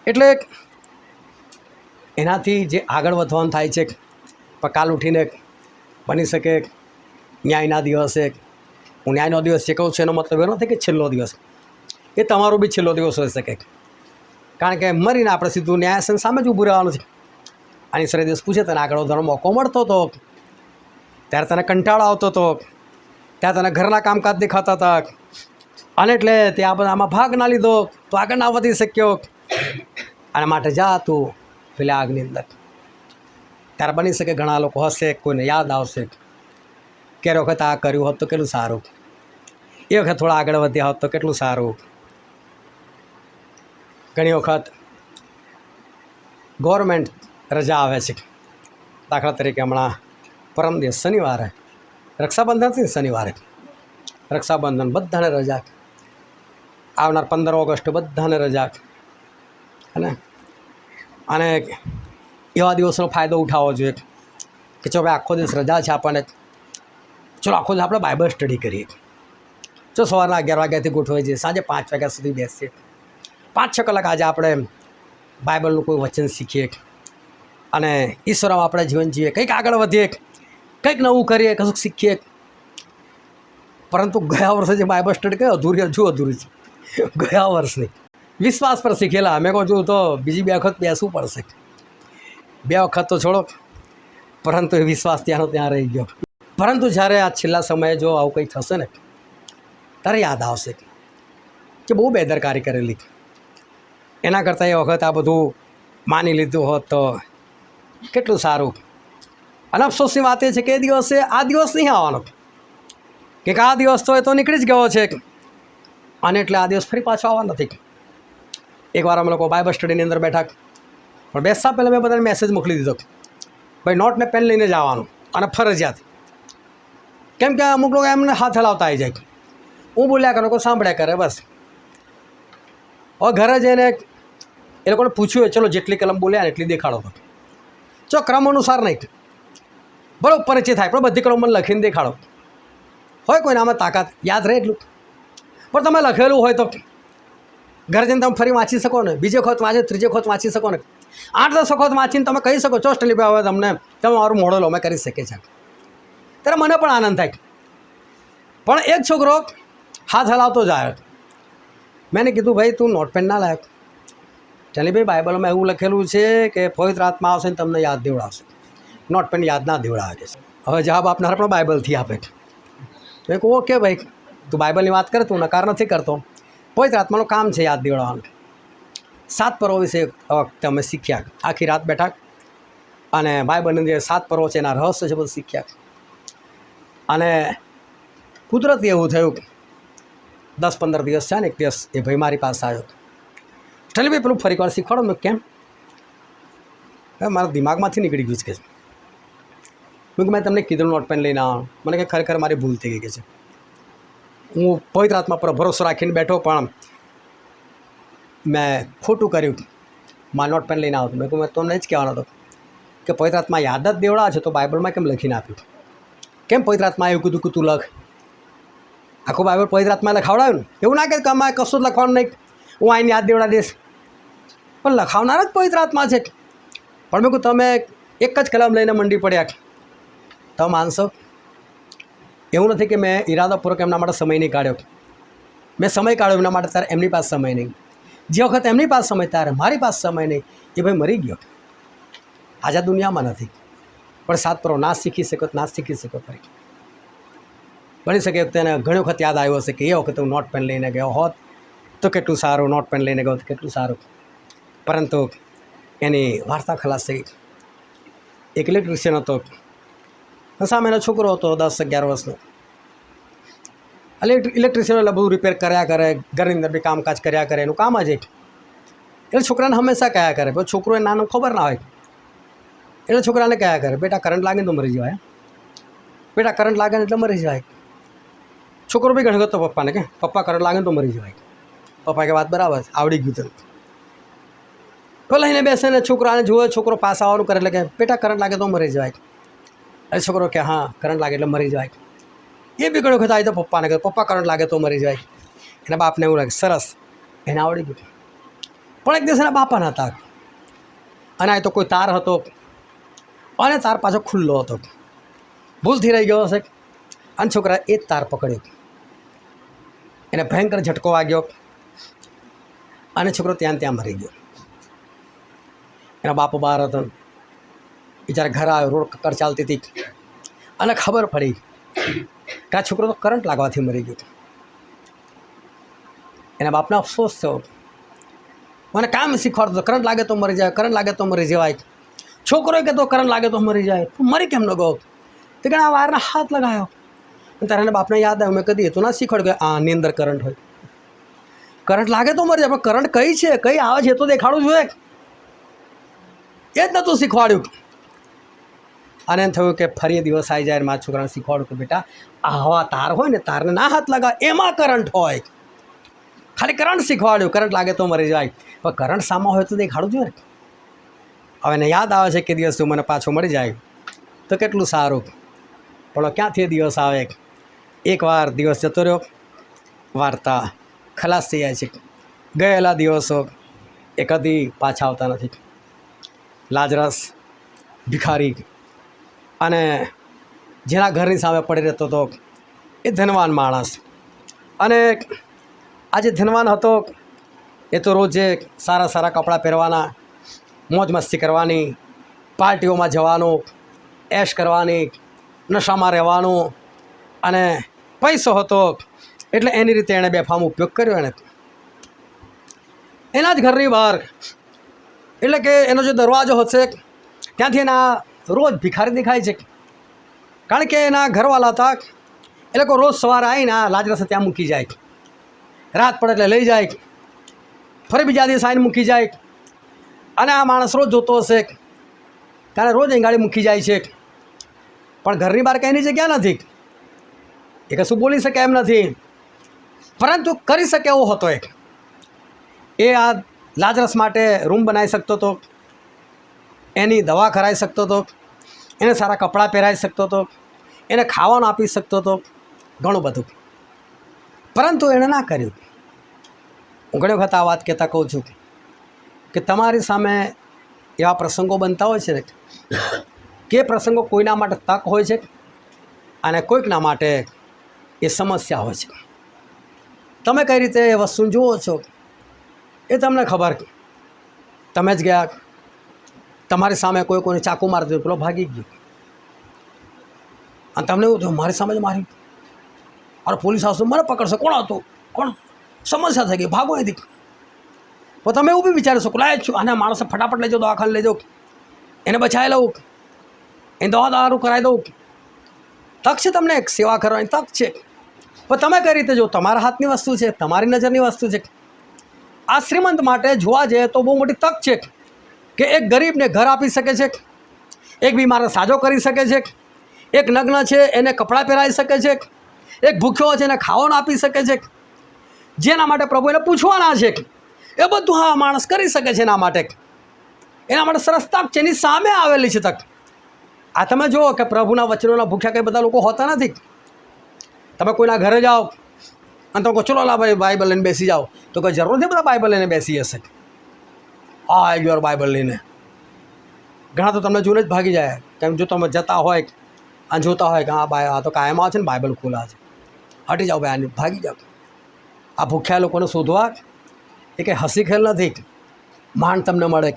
એટલે એનાથી જે આગળ વધવાનું થાય છે. પણ કાલ ઉઠીને બની શકે ન્યાયના દિવસે, હું ન્યાયનો દિવસ શીખવું છું એનો મતલબ એ નથી કે છેલ્લો દિવસ, એ તમારો બી છેલ્લો દિવસ હોઈ શકે. કારણ કે મરીને આપણે સીધું ન્યાયાસન સામે જ ઊભું રહેવાનું છે. આની સરે દિવસ પૂછે તને આગળ વધવાનો મોકો મળતો હતો ત્યારે તને કંટાળો આવતો હતો, ત્યાં તને ઘરના કામકાજ દેખાતા હતા અને એટલે ત્યાં બધામાં ભાગ ના લીધો તો આગળ ના વધી શક્યો. અને માટે જા તું પેલા આગની અંદર. ત્યારે બની શકે ઘણા લોકો હશે, કોઈને યાદ આવશે કે વખત આ કર્યું હોત તો કેટલું સારું, એ વખત થોડા આગળ વધ્યા હોત તો કેટલું સારું. ઘણી વખત ગવર્મેન્ટ રજા આવે છે. દાખલા તરીકે હમણાં પરમ દિવસ શનિવારે રક્ષાબંધનથી શનિવારે રક્ષાબંધન બધાને રજા, આવનાર 15 ઓગસ્ટ બધાને રજા. અને એવા દિવસનો ફાયદો ઉઠાવવો જોઈએ કે ચલો ભાઈ આખો દિવસ રજા છે આપણને, ચલો આખો દિવસ આપણે બાઇબલ સ્ટડી કરીએ. જો સવારના 11 વાગ્યાથી ગોઠવાઈ જઈએ, સાંજે 5 વાગ્યા સુધી બેસીએ, 5-6 કલાક આજે આપણે બાઇબલનું કોઈ વચન શીખીએ અને ઈશ્વરમાં આપણે જીવન જીવીએ, કંઈક આગળ વધીએ, કંઈક નવું કરીએ, કશુંક શીખીએ. પરંતુ ગયા વર્ષે જે બાઇબલ સ્ટડી કરી અધૂરી છે. ગયા વર્ષની વિશ્વાસ પર શીખેલા અમે કહું છું તો બીજી 2 વખત બેસવું પડશે. 2 વખત તો છોડો, પરંતુ એ વિશ્વાસ ત્યાંનો ત્યાં રહી ગયો. પરંતુ જ્યારે આ છેલ્લા સમયે જો આવું કંઈ થશે ને ત્યારે યાદ આવશે કે બહુ બેદરકારી કરેલી. એના કરતાં એ વખત આ બધું માની લીધું હોત તો કેટલું સારું. અને અફસોસની વાત એ છે કે એ દિવસે આ દિવસ નહીં આવવાનો, કે આ દિવસ તો એ તો નીકળી જ ગયો છે અને એટલે આ દિવસ ફરી પાછો આવવા નથી. એકવાર અમે લોકો બાઇબલ સ્ટડીની અંદર બેઠા, પણ બેસતા પહેલાં મેં બધાને મેસેજ મોકલી દીધો, ભાઈ નોટ ને પેન લઈને જ આવવાનું અને ફરજિયાત. કેમ કે અમુક લોકો એમને હાથ હલાવતા આવી જાય, હું બોલ્યા કરો કોઈ સાંભળ્યા કરે બસ. હવે ઘરે જઈને એ લોકોને પૂછ્યું ચલો જેટલી કલમ બોલ્યા ને એટલી દેખાડો તો જો ક્રમ અનુસાર નહીં બરાબર પરિચય થાય પણ બધી કલમ લખીને દેખાડો હોય કોઈને આમાં તાકાત યાદ રહે એટલું પણ તમે લખેલું હોય તો ઘરે જઈને તમે ફરી વાંચી શકો ને બીજે વખત વાંચો ત્રીજે વખત વાંચી શકો ને 8-10 વખત વાંચીને તમે કહી શકો છો સ્ટલીભાઈ હવે તમને તમે મારું મોડલ અમે કરી શકીએ છીએ ત્યારે મને પણ આનંદ થાય પણ એક છોકરો હાથ હલાવતો જાય મેં કીધું ભાઈ તું નોટપેન ના લાયક સ્ટલીભાઈ બાઇબલમાં એવું લખેલું છે કે પવિત્ર આત્મા આવશે ને તમને યાદ દેવડાવશે નોટપેન યાદ ના દેવડાવે છે હવે જવાબ આપનાર પણ બાઇબલથી આપે મેં કહું ઓકે ભાઈ તું બાઇબલની વાત કરે તું નકાર નથી કરતો પવિત્ર આત્માનું કામ છે યાદ દેવડાવવાનું 7 પર્વો વિશે વખતે અમે શીખ્યા આખી રાત બેઠા અને બાઇબલની જે 7 પર્વો છે એના રહસ્ય છે બધું શીખ્યા અને કુદરતી એવું થયું 10-15 દિવસ છે ને એક દિવસ એ ભાઈ મારી પાસે આવ્યો સ્ટલીભાઈ પેલું ફરી વાર શીખવાડો મેં કેમ મારા દિમાગમાંથી નીકળી ગયું છે કે મેં તમને કીધું નોટપેન લઈને આવો મને કે ખરેખર મારી ભૂલ થઈ ગઈ છે હું પવિત્ર આત્મા પર ભરોસો રાખીને બેઠો પણ મેં ખોટું કર્યું મારે નોટપેન લઈને આવતો મેં તમને જ કહેવાનો હતો કે પવિત્ર આત્મા યાદ જ દેવડા છે તો બાઇબલમાં કેમ લખીને આપ્યું કેમ પવિત્ર આત્મા એવું કીધું કે તું લખ આખું બાઇબલ પવિત્ર આત્માએ લખાવડાવ્યું ને એવું ના કે અમારે કશું જ લખવાનું નહીં હું આઈને યાદ દેવડા દઈશ પણ લખાવનાર જ પવિત્ર આત્મા છે પણ મેં કહું તમે એક જ કલમ લઈને મંડી પડ્યા તમે માનશો એવું નથી કે મેં ઈરાદાપૂર્વક એમના માટે સમય નહીં કાઢ્યો મેં સમય કાઢ્યો એમના માટે ત્યારે એમની પાસે સમય નહીં જે વખત એમની પાસે સમય ત્યારે મારી પાસે સમય નહીં એ ભાઈ મરી ગયો આજા દુનિયામાં નથી પણ 7 પર્વો ના શીખી શકો ના શીખી શકો ફરી બની શકે તેને ઘણી વખત યાદ આવ્યો હશે કે એ વખતે હું નોટપેન લઈને ગયો હોત તો કેટલું સારું નોટપેન લઈને ગયો તો કેટલું સારું પરંતુ એની વાર્તા ખલાસ થઈ એક ઇલેક્ટ્રિશિયન હતો સામેનો છોકરો હતો 10-11 વર્ષનો ઇલેક્ટ્રિશિયન એટલે બધું રિપેર કર્યા કરે ઘરની અંદર બી કામકાજ કર્યા કરે એનું કામ જ એટલે છોકરાને હંમેશા કહ્યા કરે પણ છોકરોએ નાનું ખબર ના હોય એટલે છોકરાને કહ્યા કરે બેટા કરંટ લાગે ને તો મરી જવાય બેટા કરંટ લાગે ને એટલે મરી જવાય છોકરો બી ઘણી તો પપ્પાને કે પપ્પા કરંટ લાગે ને તો મરી જવાય પપ્પા કે વાત બરાબર આવડી ગયું તને તો લઈને બેસે ને છોકરાને જુએ છોકરો પાસ આવવાનું કરે એટલે કે બેટા કરંટ લાગે તો મરી જવાય એટલે છોકરો કે હા કરંટ લાગે એટલે મરી જવાય એ બી ઘણી વખત આવી તો પપ્પાને કહે પપ્પા કરંટ લાગે તો મરી જાય એના બાપને એવું લાગે સરસ એને આવડી ગયું પણ એક દિવસ એના બાપાના હતા અને આ તો કોઈ તાર હતો અને તાર પાછો ખુલ્લો હતો ભૂલથી રહી ગયો હશે અને છોકરાએ એ જ તાર પકડ્યો એને ભયંકર ઝટકો વાગ્યો અને છોકરો ત્યાં મરી ગયો એના બાપો બહાર હતો બિચારા ઘર આવ્યો રોડ કકર ચાલતી હતી અને ખબર પડી કે આ છોકરો તો કરંટ લાગવાથી મરી ગયો એના બાપને અફસોસ થયો મને કામ શીખવાડતો કરંટ લાગે તો મરી જાય કરંટ લાગે તો મરી જવાય છોકરોએ કહેતો કરંટ લાગે તો મરી જાય તું મરી કેમ ન ગયો તે કે આ વાયરના હાથ લગાવ્યો અને તારે એના બાપને યાદ આવ્યું મેં કદી તો ના શીખવાડ્યું કે આની અંદર કરંટ હોય કરંટ લાગે તો મરી જાય પણ કરંટ કઈ છે કઈ આવે છે એ તો દેખાડવું જોઈએ એ જ નહોતું શીખવાડ્યું અને એમ થયું કે ફરી દિવસ આવી જાય મારા છોકરાને શીખવાડું કે બેટા આવા તાર હોય ને તારને ના હાથ લગાવ એમાં કરંટ હોય ખાલી કરંટ શીખવાડ્યું કરંટ લાગે તો મરી જાય પણ કરંટ સામા હોય તો દેખાડવું જોઈએ ને હવે એને યાદ આવે છે કે દિવસ તું મને પાછો મળી જાય તો કેટલું સારું પણ ક્યાંથી દિવસ આવે એકવાર દિવસ જતો રહ્યો વાર્તા ખલાસ થઈ જાય છે ગયેલા દિવસો એ કદી પાછા આવતા નથી લાજરસ ભિખારી અને જેના ઘરની સામે પડી રહેતો હતો એ ધનવાન માણસ અને આ જે ધનવાન હતો એ તો રોજે સારા સારા કપડાં પહેરવાના મોજ મસ્તી કરવાની પાર્ટીઓમાં જવાનું એશ કરવાની નશામાં રહેવાનું અને પૈસો હતો એટલે એની રીતે એણે બેફામ ઉપયોગ કર્યો એણે એના જ ઘરની બહાર એટલે કે એનો જે દરવાજો હશે ત્યાંથી એના રોજ ભિખારી દેખાય છે કારણ કે એના ઘરવાળા હતા એ લોકો રોજ સવારે આવીને આ લાજરસ ત્યાં મૂકી જાય રાત પડે એટલે લઈ જાય ફરી બીજા દિવસ આવીને મૂકી જાય અને આ માણસ રોજ જોતો હશે ત્યારે રોજ અહીં ગાડી મૂકી જાય છે પણ ઘરની બહાર કંઈની જગ્યા નથી એ કશું બોલી શકે એમ નથી પરંતુ કરી શકે એવો હતો એ આ લાજરસ માટે રૂમ બનાવી શકતો હતો, એની દવા કરાવી શકતો હતો, એને સારા કપડાં પહેરાવી શકતો હતો, એને ખાવાનું આપી શકતો હતો, ઘણું બધું. પરંતુ એણે ના કર્યું. હું ઘણી વખત આ વાત કહેતા કહું છું કે તમારી સામે એવા પ્રસંગો બનતા હોય છે ને કે પ્રસંગો કોઈના માટે તક હોય છે અને કોઈકના માટે એ સમસ્યા હોય છે. તમે કઈ રીતે એ વસ્તુ જુઓ છો એ તમને ખબર. તમે જ ગયા, તમારી સામે કોઈને ચાકુ મારી દીધું, પેલો ભાગી ગયો અને તમને એવું થયું મારી સામે જ મારી, અરે પોલીસ આવશે મને પકડશે, કોણ હતું, કોણ, સમસ્યા થઈ ગઈ, ભાગો અહીંથી. તો તમે એવું બી વિચારી શકો લાય છું આને માણસે ફટાફટ લઈ જાઓ, દવાખાને લઈ જાઓ, એને બચાવી લઉં, એને દવા દારૂ કરાવી દઉં. તક છે તમને એક સેવા કરવાની તક છે. પણ તમે કઈ રીતે જો, તમારા હાથની વસ્તુ છે, તમારી નજરની વસ્તુ છે. આ શ્રીમંત માટે જોવા જઈએ તો બહુ મોટી તક છે કે એક ગરીબને ઘર આપી શકે છે, એક બીમારને સાજો કરી શકે છે, એક નગ્ન છે એને કપડાં પહેરાવી શકે છે, એક ભૂખ્યો છે એને ખાવાનું આપી શકે છે. જેના માટે પ્રભુ એને પૂછવાના છે એ બધું હા માણસ કરી શકે છે. એના માટે સરસ તક છે, એની સામે આવેલી છે તક. આ તમે જુઓ કે પ્રભુના વચનોના ભૂખ્યા કંઈ બધા લોકો હોતા નથી. તમે કોઈના ઘરે જાઓ અને તમે કહો ચલો લા ભાઈ બાઇબલ લઈને બેસી જાઓ, તો કોઈ જરૂર નથી બધા બાઇબલ લઈને બેસી જશે. આ યોર બાઇબલ લઈને ઘણા તો તમને જોઈને જ ભાગી જાય. કેમ જો તમે જતા હોય અને જોતા હોય કે આ તો કાયમ છે ને બાઇબલ ખુલ્લા છે, હટી જાઓ ભાઈ આની, ભાગી જાઓ. આ ભૂખ્યા લોકોને શોધવા એ કંઈ હસી ખેલ નથી. માંડ તમને મળે.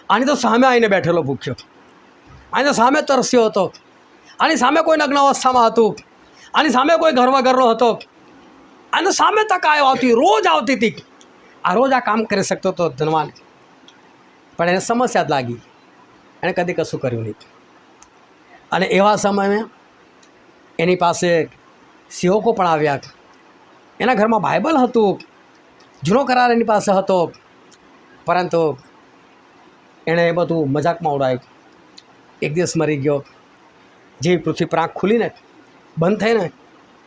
આની તો સામે આવીને બેઠેલો ભૂખ્યો, આની તો સામે તરસ્યો હતો, આની સામે કોઈ નગ્ન અવસ્થામાં હતું, આની સામે કોઈ ઘર વગરનો હતો, આની સામે તક આવતી, રોજ આવતી હતી. આ રોજ આ કામ કરી શકતો હતો ધનવાન, પણ એને સમસ્યા જ લાગી, એણે કદી કશું કર્યું નહીં. અને એવા સમયમાં એની પાસે સેવકો પણ આવ્યા. એના ઘરમાં બાઇબલ હતું, જૂનો કરાર એની પાસે હતો, પરંતુ એણે એ બધું મજાકમાં ઉડાવ્યું. એક દિવસ મરી ગયો. જેવી પૃથ્વી પર આંખ ખુલીને બંધ થઈને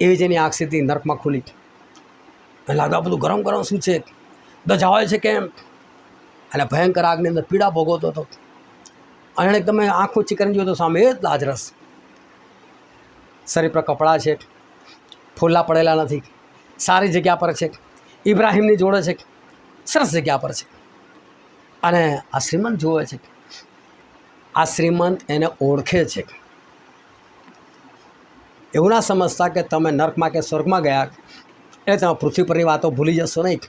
એવી જ એની આંખ સીધી નર્કમાં ખુલી. એને લાગ્યું આ બધું ગરમ ગરમ શું છે, દજાવે છે કેમ, અને ભયંકર આગની અંદર પીડા ભોગવતો હતો. અને એણે એકદમ આંખ ઊંચી કરીને જોયું તો સામે એ જ લાજરસ. શરીર પર કપડાં છે, ફોલ્લા પડેલા નથી, સારી જગ્યા પર છે, ઇબ્રાહીમની જોડે છે, સરસ જગ્યા પર છે. અને આ શ્રીમંત જુએ છે, આ શ્રીમંત એને ઓળખે છે. એવું ના સમજતા કે તમે નર્કમાં કે સ્વર્ગમાં ગયા એટલે તમે પૃથ્વી પરની વાતો ભૂલી જશો નહીં.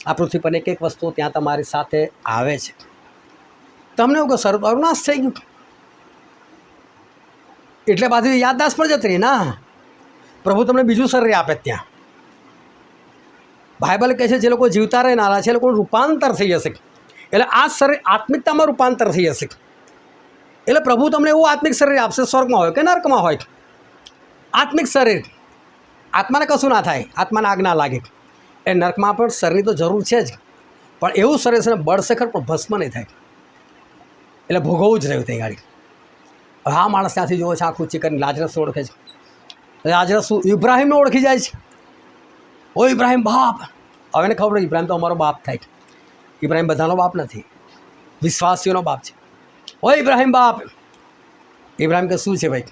આ પૃથ્વી પરની એક એક વસ્તુ ત્યાં તમારી સાથે આવે છે. તમને એવું કે સર્વનાશ થઈ ગયું એટલે પાછી યાદદાસ્ત પણ જતી રહી ના. પ્રભુ તમને બીજું શરીર આપે. ત્યાં બાઇબલ કહે છે જે લોકો જીવતા રહેનારા છે એ લોકોનું રૂપાંતર થઈ જશે. એટલે આ શરીર આત્મિકતામાં રૂપાંતર થઈ જશે. એટલે પ્રભુ તમને એવું આત્મિક શરીર આપશે, સ્વર્ગમાં હોય કે નર્કમાં હોય. આત્મિક શરીર, આત્માને કશું ના થાય, આત્માને આગ ના લાગે. એ નર્કમાં પણ શરીરની તો જરૂર છે જ, પણ એવું શરીર છે ને બળશે ખર પણ ભસ્મ નહીં થાય. એટલે ભોગવવું જ રહ્યું તે ગાડી. હા માણસ ત્યાંથી જોવો છે આંખ ઊંચી કરીને લાજરસ ઓળખે છે. લાજરસ શું ઇબ્રાહીમને ઓળખી જાય છે. ઓ ઇબ્રાહીમ બાપ. હવે એને ખબર ઇબ્રાહીમ તો અમારો બાપ થાય. ઇબ્રાહીમ બધાનો બાપ નથી, વિશ્વાસીઓનો બાપ છે. ઓ ઇબ્રાહીમ બાપ. ઇબ્રાહીમ કે શું છે ભાઈ?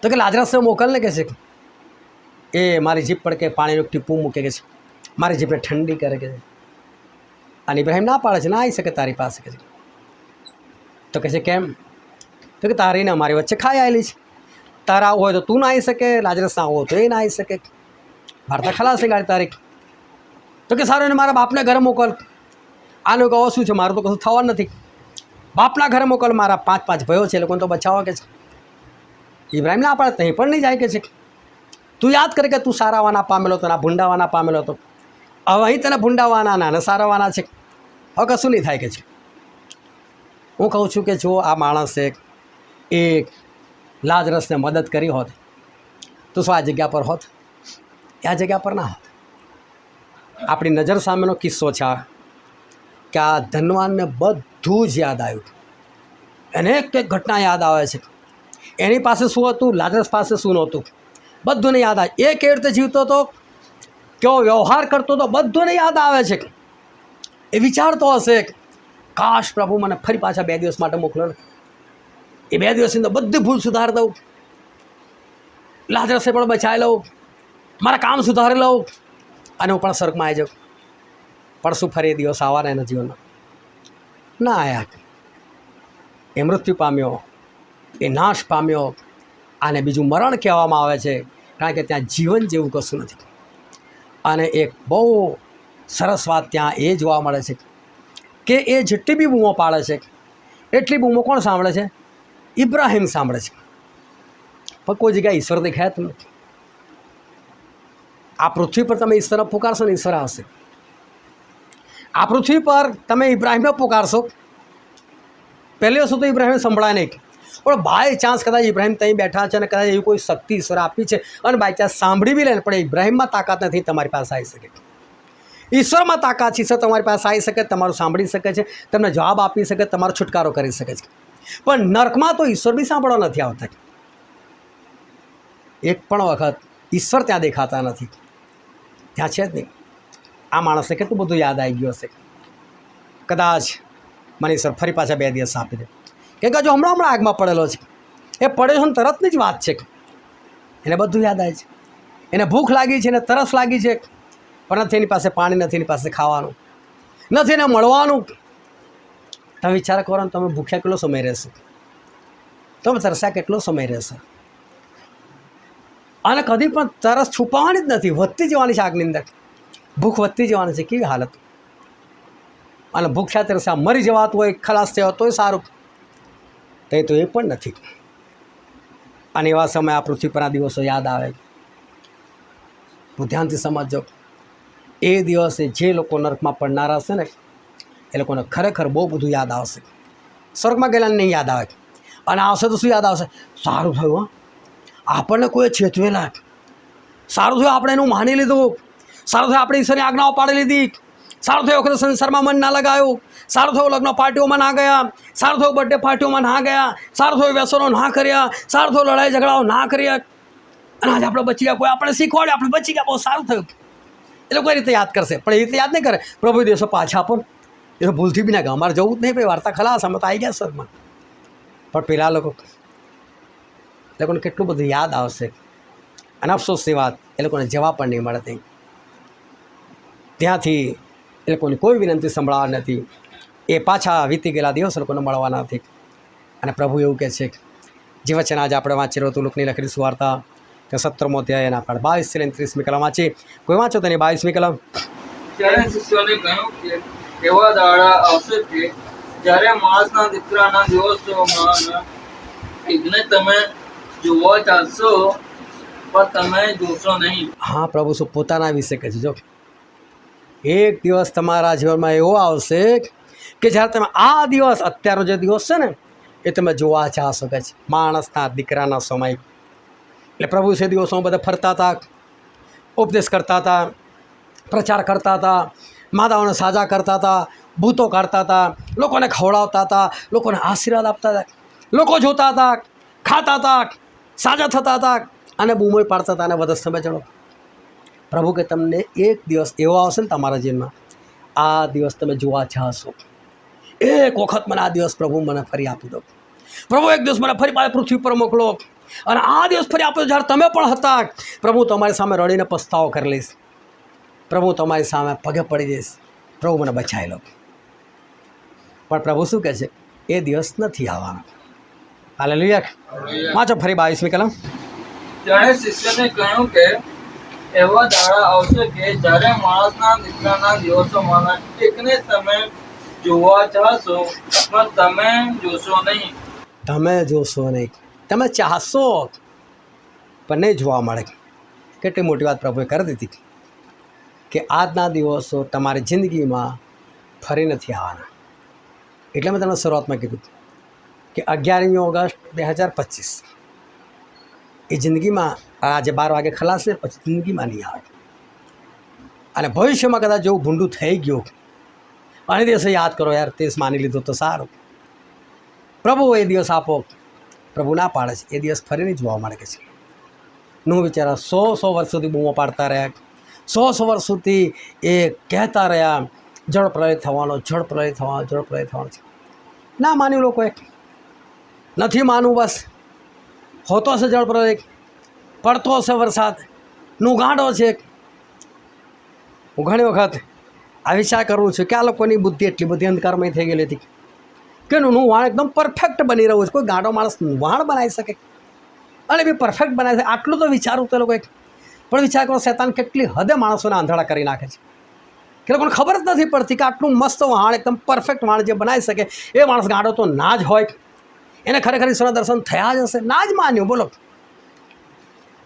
તો કે લાજરસને મોકલને કહે છે. એ મારી જીભ પર કે પાણીનું ટીપું મૂકે કે છે, મારી જીભને ઠંડી કરે કે છે. અને ઇબ્રાહીમ ના પાડે છે, ના આવી શકે તારી પાસે કે છે. તો કહે છે કેમ? તો કે તારીને અમારી વચ્ચે ખાઈ આવેલી છે. તારા આવું હોય તો તું ના આવી શકે, લાજરસ ના હોય તો એ ના આવી શકે. વાર્તા ખલાસ છે ગાડી તારીખ. તો કે સારું એને મારા બાપને ઘરે મોકલ. આનું કહો શું છે, મારું તો કશું થવાનું નથી. બાપના ઘરે મોકલ, મારા 5 ભાઈઓ છે એ લોકોને તો બચાવો કે છે. ઇબ્રાહીમ ના પાડે ત્યાં પણ નહીં જાય કે છે. તું યાદ કરે કે તું સારાવાના પામેલો હતો, ના ભૂંડાવાના પામેલો હતો. હવે અહીં તને ભૂંડાવાના ના સારાવાના છે. હવે કશું નહીં થાય કે છે. હું કહું છું કે જો આ માણસે એક લાજરસને મદદ કરી હોત તો શું આ જગ્યા પર હોત? આ જગ્યા પર ના હોત. આપણી નજર સામેનો કિસ્સો છે કે આ ધનવાનને બધું જ યાદ આવ્યું. એને એક ઘટના યાદ આવે છે. એની પાસે શું હતું, લાજરસ પાસે શું નહોતું, બધુંને યાદ આવે. એ કેવી રીતે જીવતો હતો, કેવો વ્યવહાર કરતો હતો, બધુંને યાદ આવે છે. એ વિચારતો હશે કે કાશ પ્રભુ મને ફરી પાછા 2 દિવસ માટે મોકલો ને, એ 2 દિવસની અંદર બધી ભૂલ સુધારી દઉં, લાજરસને પણ બચાવી લઉં, મારા કામ સુધારી લઉં અને હું પણ સ્વર્ગમાં આવી જાઉં. પણ શું ફરી એ દિવસ આવવાના એના જીવનમાં? ના આયા. એ મૃત્યુ પામ્યો, એ નાશ પામ્યો, આને બીજું મરણ કહેવામાં આવે છે, કારણ કે ત્યાં જીવન જેવું કશું નથી. અને એક બહુ સરસ વાત ત્યાં એ જોવા મળે છે કે એ જેટલી બી બૂમો પાડે છે એટલી બૂમો કોણ સાંભળે છે? ઇબ્રાહિમ સાંભળે છે. પણ કોઈ જગ્યાએ ઈશ્વર દેખાય તમને? આ પૃથ્વી પર તમે ઈશ્વરને પુકારશો ને ઈશ્વર આવશે. આ પૃથ્વી પર તમે ઇબ્રાહિમને પુકારશો, પહેલી વસ્તુ તો ઇબ્રાહિમને સંભળાય નહીં, પણ બાય ચાન્સ કદાચ ઇબ્રાહિમ ત્યાં બેઠા છે અને કદાચ એવી કોઈ શક્તિ ઈશ્વર આપી છે અને બાય ચાન્સ સાંભળી બી લે, પણ ઇબ્રાહિમમાં તાકાત નથી તમારી પાસે આવી શકે. ઈશ્વરમાં તાકાત છે, ઈશ્વર તમારી પાસે આવી શકે, તમારું સાંભળી શકે છે, તમને જવાબ આપી શકે, તમારો છુટકારો કરી શકે છે. પણ નર્કમાં તો ઈશ્વર બી સાંભળવા નથી આવતા. એક પણ વખત ઈશ્વર ત્યાં દેખાતા નથી, ત્યાં છે જ નહીં. આ માણસને કેટલું બધું યાદ આવી ગયું હશે, કદાચ મને ઈશ્વર ફરી પાછા 2 દિવસ આપી દે, કે જો હમણાં આગમાં પડેલો છે, એ પડ્યો છે ને તરતની જ વાત છે, એને બધું યાદ આવે છે, એને ભૂખ લાગી છે, એને તરસ લાગી છે, પણ નથી એની પાસે પાણી, નથી એની પાસે ખાવાનું, નથી એને મળવાનું. તમે વિચાર કરો ને, તમે ભૂખ્યા કેટલો સમય રહેશો? તમે તરસ્યા કેટલો સમય રહેશો? અને કદી પણ તરસ છુપાવવાની જ નથી, વધતી જવાની છે આગની અંદર, ભૂખ વધતી જવાની છે. કેવી હાલત! અને ભૂખ્યા તરસ્યા મરી જવાતું હોય, ખલાસ થયો તોય સારું, તો એ પણ નથી. અને એવા સમય આ પૃથ્વી પર આ દિવસો યાદ આવે. હું ધ્યાનથી સમજજો, એ દિવસે જે લોકો નર્કમાં પડનારા હશે ને, એ લોકોને ખરેખર બહુ બધું યાદ આવશે. સ્વર્ગમાં ગયેલાને નહીં યાદ આવે, અને આવશે તો શું યાદ આવશે? સારું થયું, હા, આપણને કોઈ છેતવેલા, સારું થયું આપણે એનું માની લીધું, સારું થયું આપણે ઈશ્વરની આજ્ઞાઓ પાડી લીધી, સારું થયું વખતે સંસારમાં મન ના લગાવ્યું, સારું થયું લગ્ન પાર્ટીઓમાં ના ગયા, સારું થયું બર્થડે પાર્ટીઓમાં ના ગયા, સારું થયું વ્યસનો ના કર્યા, સારું થયું લડાઈ ઝઘડાઓ ના કર્યા, અને આજે આપણે બચી ગયા, કોઈ આપણે શીખવાડ્યું, આપણે બચી ગયા, બહુ સારું થયું. એ લોકો એ રીતે યાદ કરશે, પણ એ રીતે યાદ નહીં કરે. પ્રભુ દિવસો પાછા આપો, એ તો ભૂલથી બી ના ગયા, અમારે જવું જ નહીં, ભાઈ વાર્તા ખલાસ, અમે તો આવી ગયા સ્વર્ગમાં. પણ પેલા લોકોને કેટલું બધું યાદ આવશે, અને અફસોસની વાત, એ લોકોને જવાબ પણ નહીં મળે. નહીં, ત્યાંથી એ લોકોની કોઈ વિનંતી સંભળાવા નથી. એ પાછા વીતી ગયેલા દિવસ લોકોને મળવાના નથી. અને પ્રભુ એવું કહે છે, જે વચન આજે આપણે વાંચી રહ્યું હતું, લુકની લખેલી સુવાર્તા, કે 17મો અધ્યાય એના આપણે 22 થી 30મી કલમ વાંચી. કોઈ વાંચો તેની 22મી કલમ. ત્યારે શિષ્યોને કહ્યું કે એવા દાડા આવશે કે જ્યારે માણસના દીકરાના દિવસોમાં એકને તમે જોવા ચાલશો, પણ તમે જોશો નહીં. હા, પ્રભુ શું પોતાના વિશે કહે છે. જો એક દિવસ તમારા જીવનમાં એવો આવશે કે જ્યારે તમે આ દિવસ, અત્યારનો જે દિવસ છે ને, એ તમે જોવા ચાહશો કે છે માણસના દીકરાના સમય. એટલે પ્રભુ છે દિવસોમાં બધા ફરતા હતા, ઉપદેશ કરતા હતા, પ્રચાર કરતા હતા, માદાઓને સાજા કરતા હતા, ભૂતો કાઢતા હતા, લોકોને ખવડાવતા હતા, લોકોને આશીર્વાદ આપતા હતા, લોકો જોતા હતા, ખાતા હતા, સાજા થતા હતા, અને બૂમોય પાડતા હતા, અને વધુ સમય ચડો. પ્રભુ કે તમને એક દિવસ એવો આવશે ને તમારા જીવનમાં, આ દિવસ તમે જોવા ચાહશો. એક વખત મને આ દિવસ પ્રભુ મને ફરી આપી દો, પ્રભુ એક દિવસ મને ફરી પાછા પૃથ્વી પર મોકલો, અને આ દિવસ ફરી આપો જ્યારે તમે પણ હતા. પ્રભુ તમારી સામે રડીને પસ્તાવો કરી લઈશ, પ્રભુ તમારી સામે પગે પડી જઈશ, પ્રભુ મને બચાવી લો. પણ પ્રભુ શું કહે છે? એ દિવસ નથી આવવાનો. હાલેલુયા. વાંચો ફરી 22મી કલમ. ત્યારે શિષ્યને કહ્યું કે એવા દાડા આવશે કે જ્યારે માણસના દીકરાના દિવસોમાં એકને તમે જોવા ચાહશો, પણ તમે જોશો નહીં. તમે જોશો નહીં, તમે ચાહશો પણ નહીં જોવા મળે. કેટલી મોટી વાત પ્રભુએ કરી દીધી કે આજના દિવસો તમારી જિંદગીમાં ફરી નથી આવવાના. એટલે મેં તમને શરૂઆતમાં કીધું કે 11મી ઓગસ્ટ 2025 એ જિંદગીમાં આજે 12 વાગે ખલાસ છે, પછી જિંદગીમાં નહીં આવે. અને ભવિષ્યમાં કદાચ જેવું ભૂંડું થઈ ગયું, અને દિવસે યાદ કરો યાર, તે માની લીધું તો સારું. પ્રભુ એ દિવસ આપો, પ્રભુ ના પાડે છે. એ દિવસ ફરી નહીં જોવા મળે કે છે. નું વિચારા 100 વર્ષ સુધી બૂમો પાડતા રહ્યા, 100 વર્ષ સુધી એ કહેતા રહ્યા જળપ્રલય થવાનો, જળપ્રલય થવાનો, જળપ્રલય થવાનો છે. ના માન્યું લોકોએ, નથી માનવું. બસ હોતો હશે જળપ્રલય, પડતો હશે વરસાદ, નુગાડો છે. હું ઘણી વખત આ વિચાર કરું છું કે આ લોકોની બુદ્ધિ એટલી બધી અંધકારમય થઈ ગયેલી હતી કે નું વાણ એકદમ પરફેક્ટ બની રહ્યું છે. કોઈ ગાંડો માણસ વાણ બનાવી શકે અને બી પરફેક્ટ બનાવી શકે, આટલું તો વિચારું તો લોકોએ. પણ વિચાર કરો, શૈતાન કેટલી હદે માણસોને આંધળા કરી નાખે છે કે લોકોને ખબર જ નથી પડતી કે આટલું મસ્ત વાણ, એકદમ પરફેક્ટ વાણ જે બનાવી શકે એ માણસ ગાંડો તો ના જ હોય. એને ખરેખર ઈશ્વરના દર્શન થયા જ હશે, ના જ માન્યું. બોલો,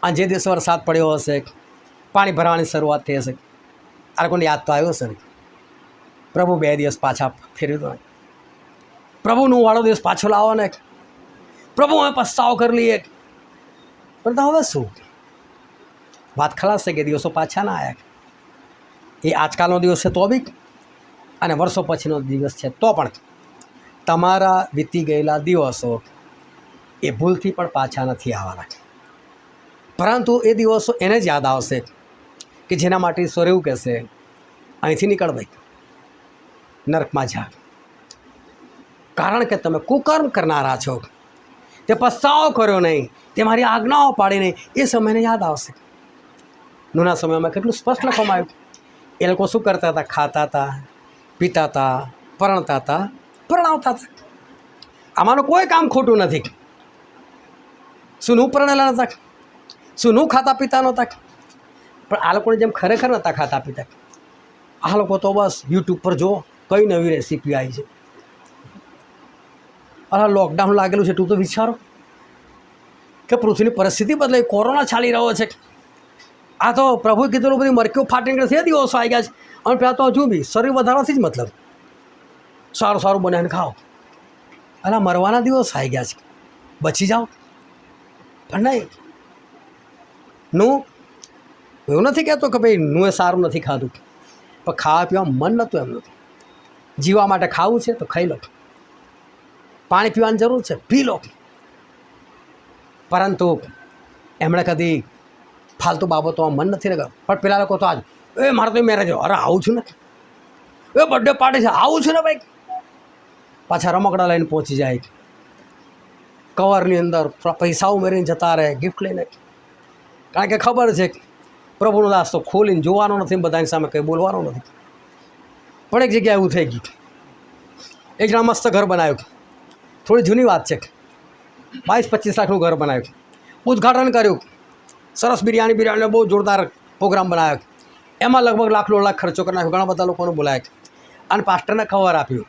આ જે દિવસે વરસાદ પડ્યો હશે, પાણી ભરવાની શરૂઆત થઈ હશે, આ લોકોને યાદ તો આવ્યો હશે ને, પ્રભુ 2 દિવસ પાછા ફેરવી દો, પ્રભુનું વાળો દિવસ પાછો લાવો ને, પ્રભુ અમે પસ્તાવો કરી લઈએ. પણ હવે શું વાત ખલાસ છે કે દિવસો પાછા ના આવ્યા. એ આજકાલનો દિવસ છે તો બી, અને વર્ષો પછીનો દિવસ છે તો પણ, તમારા વીતી ગયેલા દિવસો એ ભૂલથી પણ પાછા નથી આવવાના. પરંતુ એ દિવસો એને જ યાદ આવશે કે જેના માટે ઈશ્વર એવું કહેશે, અહીંથી નીકળ ભાઈ, નરકમાં જા, કારણ કે તમે કુકર્મ કરનારા છો, તે પસ્તાવો કર્યો નહીં, તે મારી આજ્ઞાઓ પાડી નહીં. એ સમયને યાદ આવશે. નૂના સમયમાં કેટલું સ્પષ્ટ લખવામાં આવ્યું. એ લોકો શું કરતા હતા? ખાતા હતા, પીતા હતા, પરણતા હતા, પરણાવતા હતા. આમાંનું કોઈ કામ ખોટું નથી. શું પરણેલા નહોતા? શું ખાતા પીતા નહોતા? પણ આ લોકોને જેમ ખરેખર નહોતા ખાતા પીતા. આ લોકો તો બસ યુટ્યુબ પર જુઓ કઈ નવી રેસીપી આવી છે. અરે લોકડાઉન લાગેલું છે, તું તો વિચારો કે પૃથ્વીની પરિસ્થિતિ બદલાઈ, કોરોના ચાલી રહ્યો છે. આ તો પ્રભુએ કીધેલું બધી મરકીઓ ફાટી નીકળે છે, દિવસો આવી ગયા છે. અને પહેલાં તો હજુ બી શરીર વધારવાથી જ મતલબ, સારું સારું બનાવીને ખાઓ. અને મરવાના દિવસ આવી ગયા છે, બચી જાઓ. પણ નહીં, નું એવું નથી કહેતો કે ભાઈ નું એ સારું નથી ખાધું, પણ ખાવા પીવા મન નહોતું એમનું. જીવવા માટે ખાવું છે તો ખાઈ લો, પાણી પીવાની જરૂર છે પી લો. પરંતુ એમણે કદી ફાલતુ બાબતોમાં મન નથી લગાવ્યું. પણ પેલા લોકો તો આજ મારે તો મેરેજ, અરે આવું છું ને, બર્થડે પાર્ટી છે, આવું છું ને ભાઈ. પાછા રમકડા લઈને પહોંચી જાય, કવરની અંદર પૈસા ઉમેરીને જતા રહે, ગિફ્ટ લઈને. કારણ કે ખબર છે પ્રભુનો દાસ તો ખોલીને જોવાનો નથી, બધાની સામે કંઈ બોલવાનો નથી. પણ એક જગ્યાએ એવું થઈ ગયું, એક જણા મસ્ત ઘર બનાવ્યું, થોડી જૂની વાત છે, 22-25 લાખનું ઘર બનાવ્યું, ઉદ્ઘાટન કર્યું, સરસ બિરયાની બહુ જોરદાર પ્રોગ્રામ બનાવ્યો. એમાં લગભગ લાખ ખર્ચો કરી નાખ્યો, ઘણા બધા લોકોને બોલાવ્યા અને પાસ્ટરને કવર આપ્યું.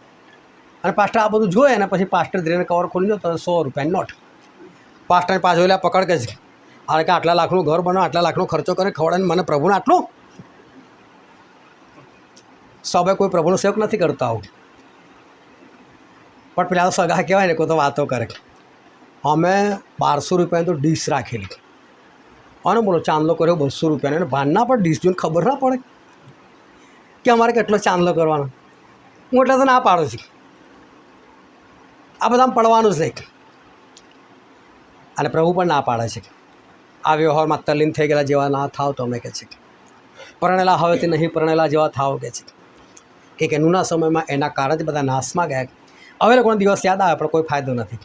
અને પાસ્ટર આ બધું જોયે અને પછી પાસ્ટર ધીરે કવર ખોલી દો તો 100 રૂપિયાની નોટ. પાસ્ટરને પાછો એટલે પકડ કે છે, આ કે આટલા લાખનું ઘર બનાવો, આટલા લાખનો ખર્ચો કરે, ખવડાવીને મને પ્રભુને આટલું. સૌએ કોઈ પ્રભુનો સેવક નથી કરતા આવું. પણ પેલા સગા કહેવાય ને, કોઈ તો વાતો કરે, અમે 1200 રૂપિયાની તો ડીશ રાખેલી, અને બોલો ચાંદલો કર્યો 200 રૂપિયાનો. અને ભાનના પણ ડીશ જોઈને ખબર ના પડે કે અમારે કેટલો ચાંદલો કરવાનો. હું એટલે તો ના પાડું છું, આ બધામાં પડવાનું જ નહીં. અને પ્રભુ પણ ના પાડે છે, આ વ્યવહારમાં તલ્લીન થઈ ગયેલા જેવા ના થાવ તો અમે કહે છે, પરણેલા હવેથી નહીં પરણેલા જેવા થાવ કહે છે. કે નૂના સમયમાં એના કારણે જ બધા નાશમાં ગયા. હવે લોકોનો દિવસ યાદ આવે પણ કોઈ ફાયદો નથી.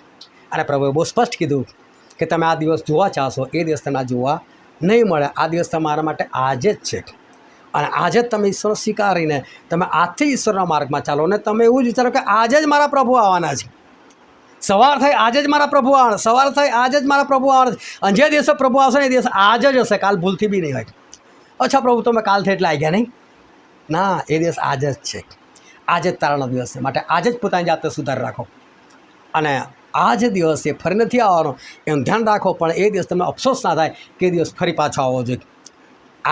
અને પ્રભુએ બહુ સ્પષ્ટ કીધું કે તમે આ દિવસ જોવા ચાહશો, એ દિવસ તમને જોવા નહીં મળે. આ દિવસ તમારા માટે આજે જ છે. અને આજે જ તમે ઈશ્વર સ્વીકારીને તમે આજથી ઈશ્વરના માર્ગમાં ચાલો. અને તમે એવું જ વિચારો કે આજે જ મારા પ્રભુ આવવાના છે, સવાર થઈ આજે જ મારા પ્રભુ આવવાના, સવાર થઈ આજે જ મારા પ્રભુ આવવાના છે. અને જે દિવસે પ્રભુ આવશે ને એ દિવસ આજે જ હશે, કાલ ભૂલથી બી નહીં હોય. અચ્છા પ્રભુ તમે કાલ થઈ એટલે આવી ગયા નહીં? ના, એ દિવસ આજે જ છે, આજે જ તારાનો દિવસ છે. માટે આજે જ પોતાની જાતને સુધાર રાખો. અને આ જે દિવસ છે ફરી નથી આવવાનો એમ ધ્યાન રાખો. પણ એ દિવસ તમને અફસોસ ના થાય કે એ દિવસ ફરી પાછો આવવો જોઈએ.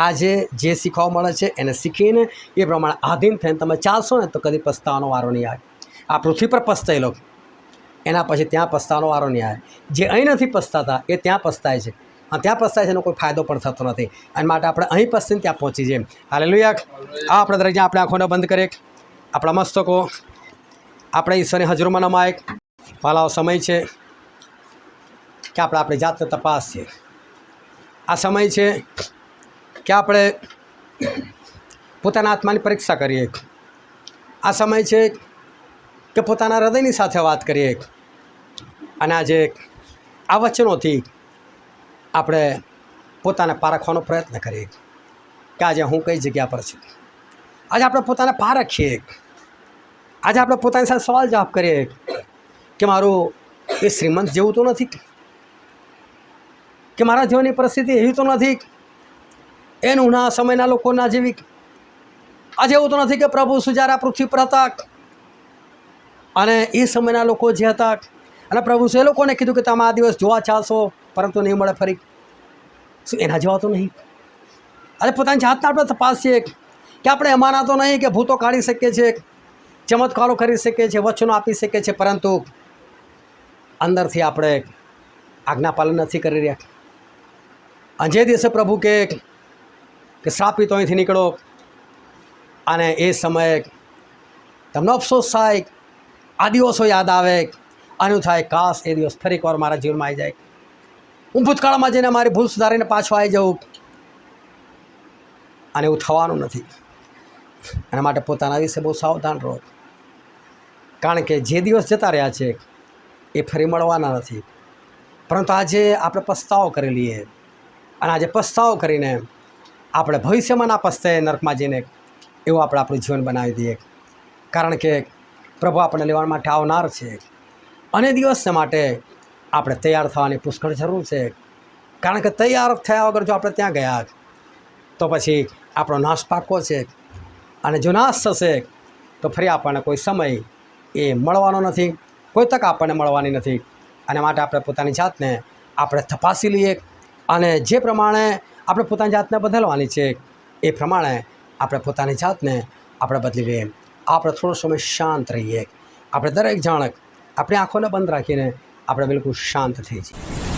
આજે જે શીખવા મળે છે એને શીખીને એ પ્રમાણે આધીન થઈને તમે ચાલશો ને તો કદી પસ્તાવાનો વારો નહીં આવે. આ પૃથ્વી પર પસ્તાઈ લો, એના પછી ત્યાં પસ્તાવાનો વારો નહીં આવે. જે અહીં નથી પસ્તાતા એ ત્યાં પસ્તાય છે, અને ત્યાં પસ્તાય છે એનો કોઈ ફાયદો પણ થતો નથી. અને માટે આપણે અહીં પસીને ત્યાં પહોંચી જઈએ. હાલેલુયા. આ આપણે દરેક આપણે આંખોને બંધ કરીએ, આપણા મસ્તકો આપણે ઈશ્વરની હાજરીમાં નમાય. પાલાઓ સમય છે કે આપણે આપણી જાતને તપાસીએ. આ સમય છે કે આપણે પોતાના આત્માની પરીક્ષા કરીએ આ સમય છે કે પોતાના હૃદયની સાથે વાત કરીએ અને આજે આ વચનોથી આપણે પોતાને પારખવાનો પ્રયત્ન કરીએ કે આજે હું કઈ જગ્યા પર છું. આજે આપણે પોતાને પારખીએ. આજે આપણે પોતાની સાથે સવાલ જવાબ કરીએ કે મારું એ શ્રીમંત જેવું તો નથી, કે મારા જીવનની પરિસ્થિતિ એવી તો નથી એનું ના સમયના લોકોના જેવી. આજે એવું તો નથી કે પ્રભુ સુજારા પૃથ્વી પર હતા અને એ સમયના લોકો જે હતા અને પ્રભુ એ લોકોને કીધું કે તમે આ દિવસ જોવા ચાલશો પરંતુ નહીં મળે ફરી. શું એના જેવા તો નહીં? આજે પોતાની જાતને આપણે તપાસીએ કે આપણે એમાંના તો નહીં કે ભૂતો કાઢી શકીએ છીએ, ચમત્કારો કરી શકીએ છીએ, વચનો આપી શકીએ છીએ, પરંતુ અંદરથી આપણે આજ્ઞાપાલન નથી કરી રહ્યા. અને જે દિવસે પ્રભુ કે શ્રાપિત અહીંથી નીકળો અને એ સમયે તમને અફસોસ થાય, આ દિવસો યાદ આવે અને થાય કાશ એ દિવસ ફરી એકવાર મારા જીવનમાં આવી જાય, હું ભૂતકાળમાં જઈને મારી ભૂલ સુધારીને પાછો આવી જાઉં. અને એવું થવાનું નથી. એના માટે પોતાના વિશે બહુ સાવધાન રહો, કારણ કે જે દિવસ જતા રહ્યા છે એ ફરી મળવાના નથી. પરંતુ આજે આપણે પસ્તાવો કરી લઈએ અને આજે પસ્તાવો કરીને આપણે ભવિષ્યમાં ના પસ્તાઈએ નરકમાં જઈને એવું આપણે આપણું જીવન બનાવી દઈએ. કારણ કે પ્રભુ આપણને લેવા માટે આવનાર છે અને દિવસને માટે આપણે તૈયાર થવાની પુષ્કળ જરૂર છે. કારણ કે તૈયાર થયા વગર જો આપણે ત્યાં ગયા તો પછી આપણો નાશ પાકો છે અને જો નાશ થશે તો ફરી આપણને કોઈ સમય એ મળવાનો નથી, કોઈ તક આપણને મળવાની નથી. અને માટે આપણે પોતાની જાતને આપણે તપાસી લઈએ અને જે પ્રમાણે આપણે પોતાની જાતને બદલવાની છે એ પ્રમાણે આપણે પોતાની જાતને આપણે બદલી લઈએ. આપણે થોડો સમય શાંત રહીએ. આપણે દરેક જણ આપણી આંખોને બંધ રાખીને આપણે બિલકુલ શાંત થઈ જઈએ.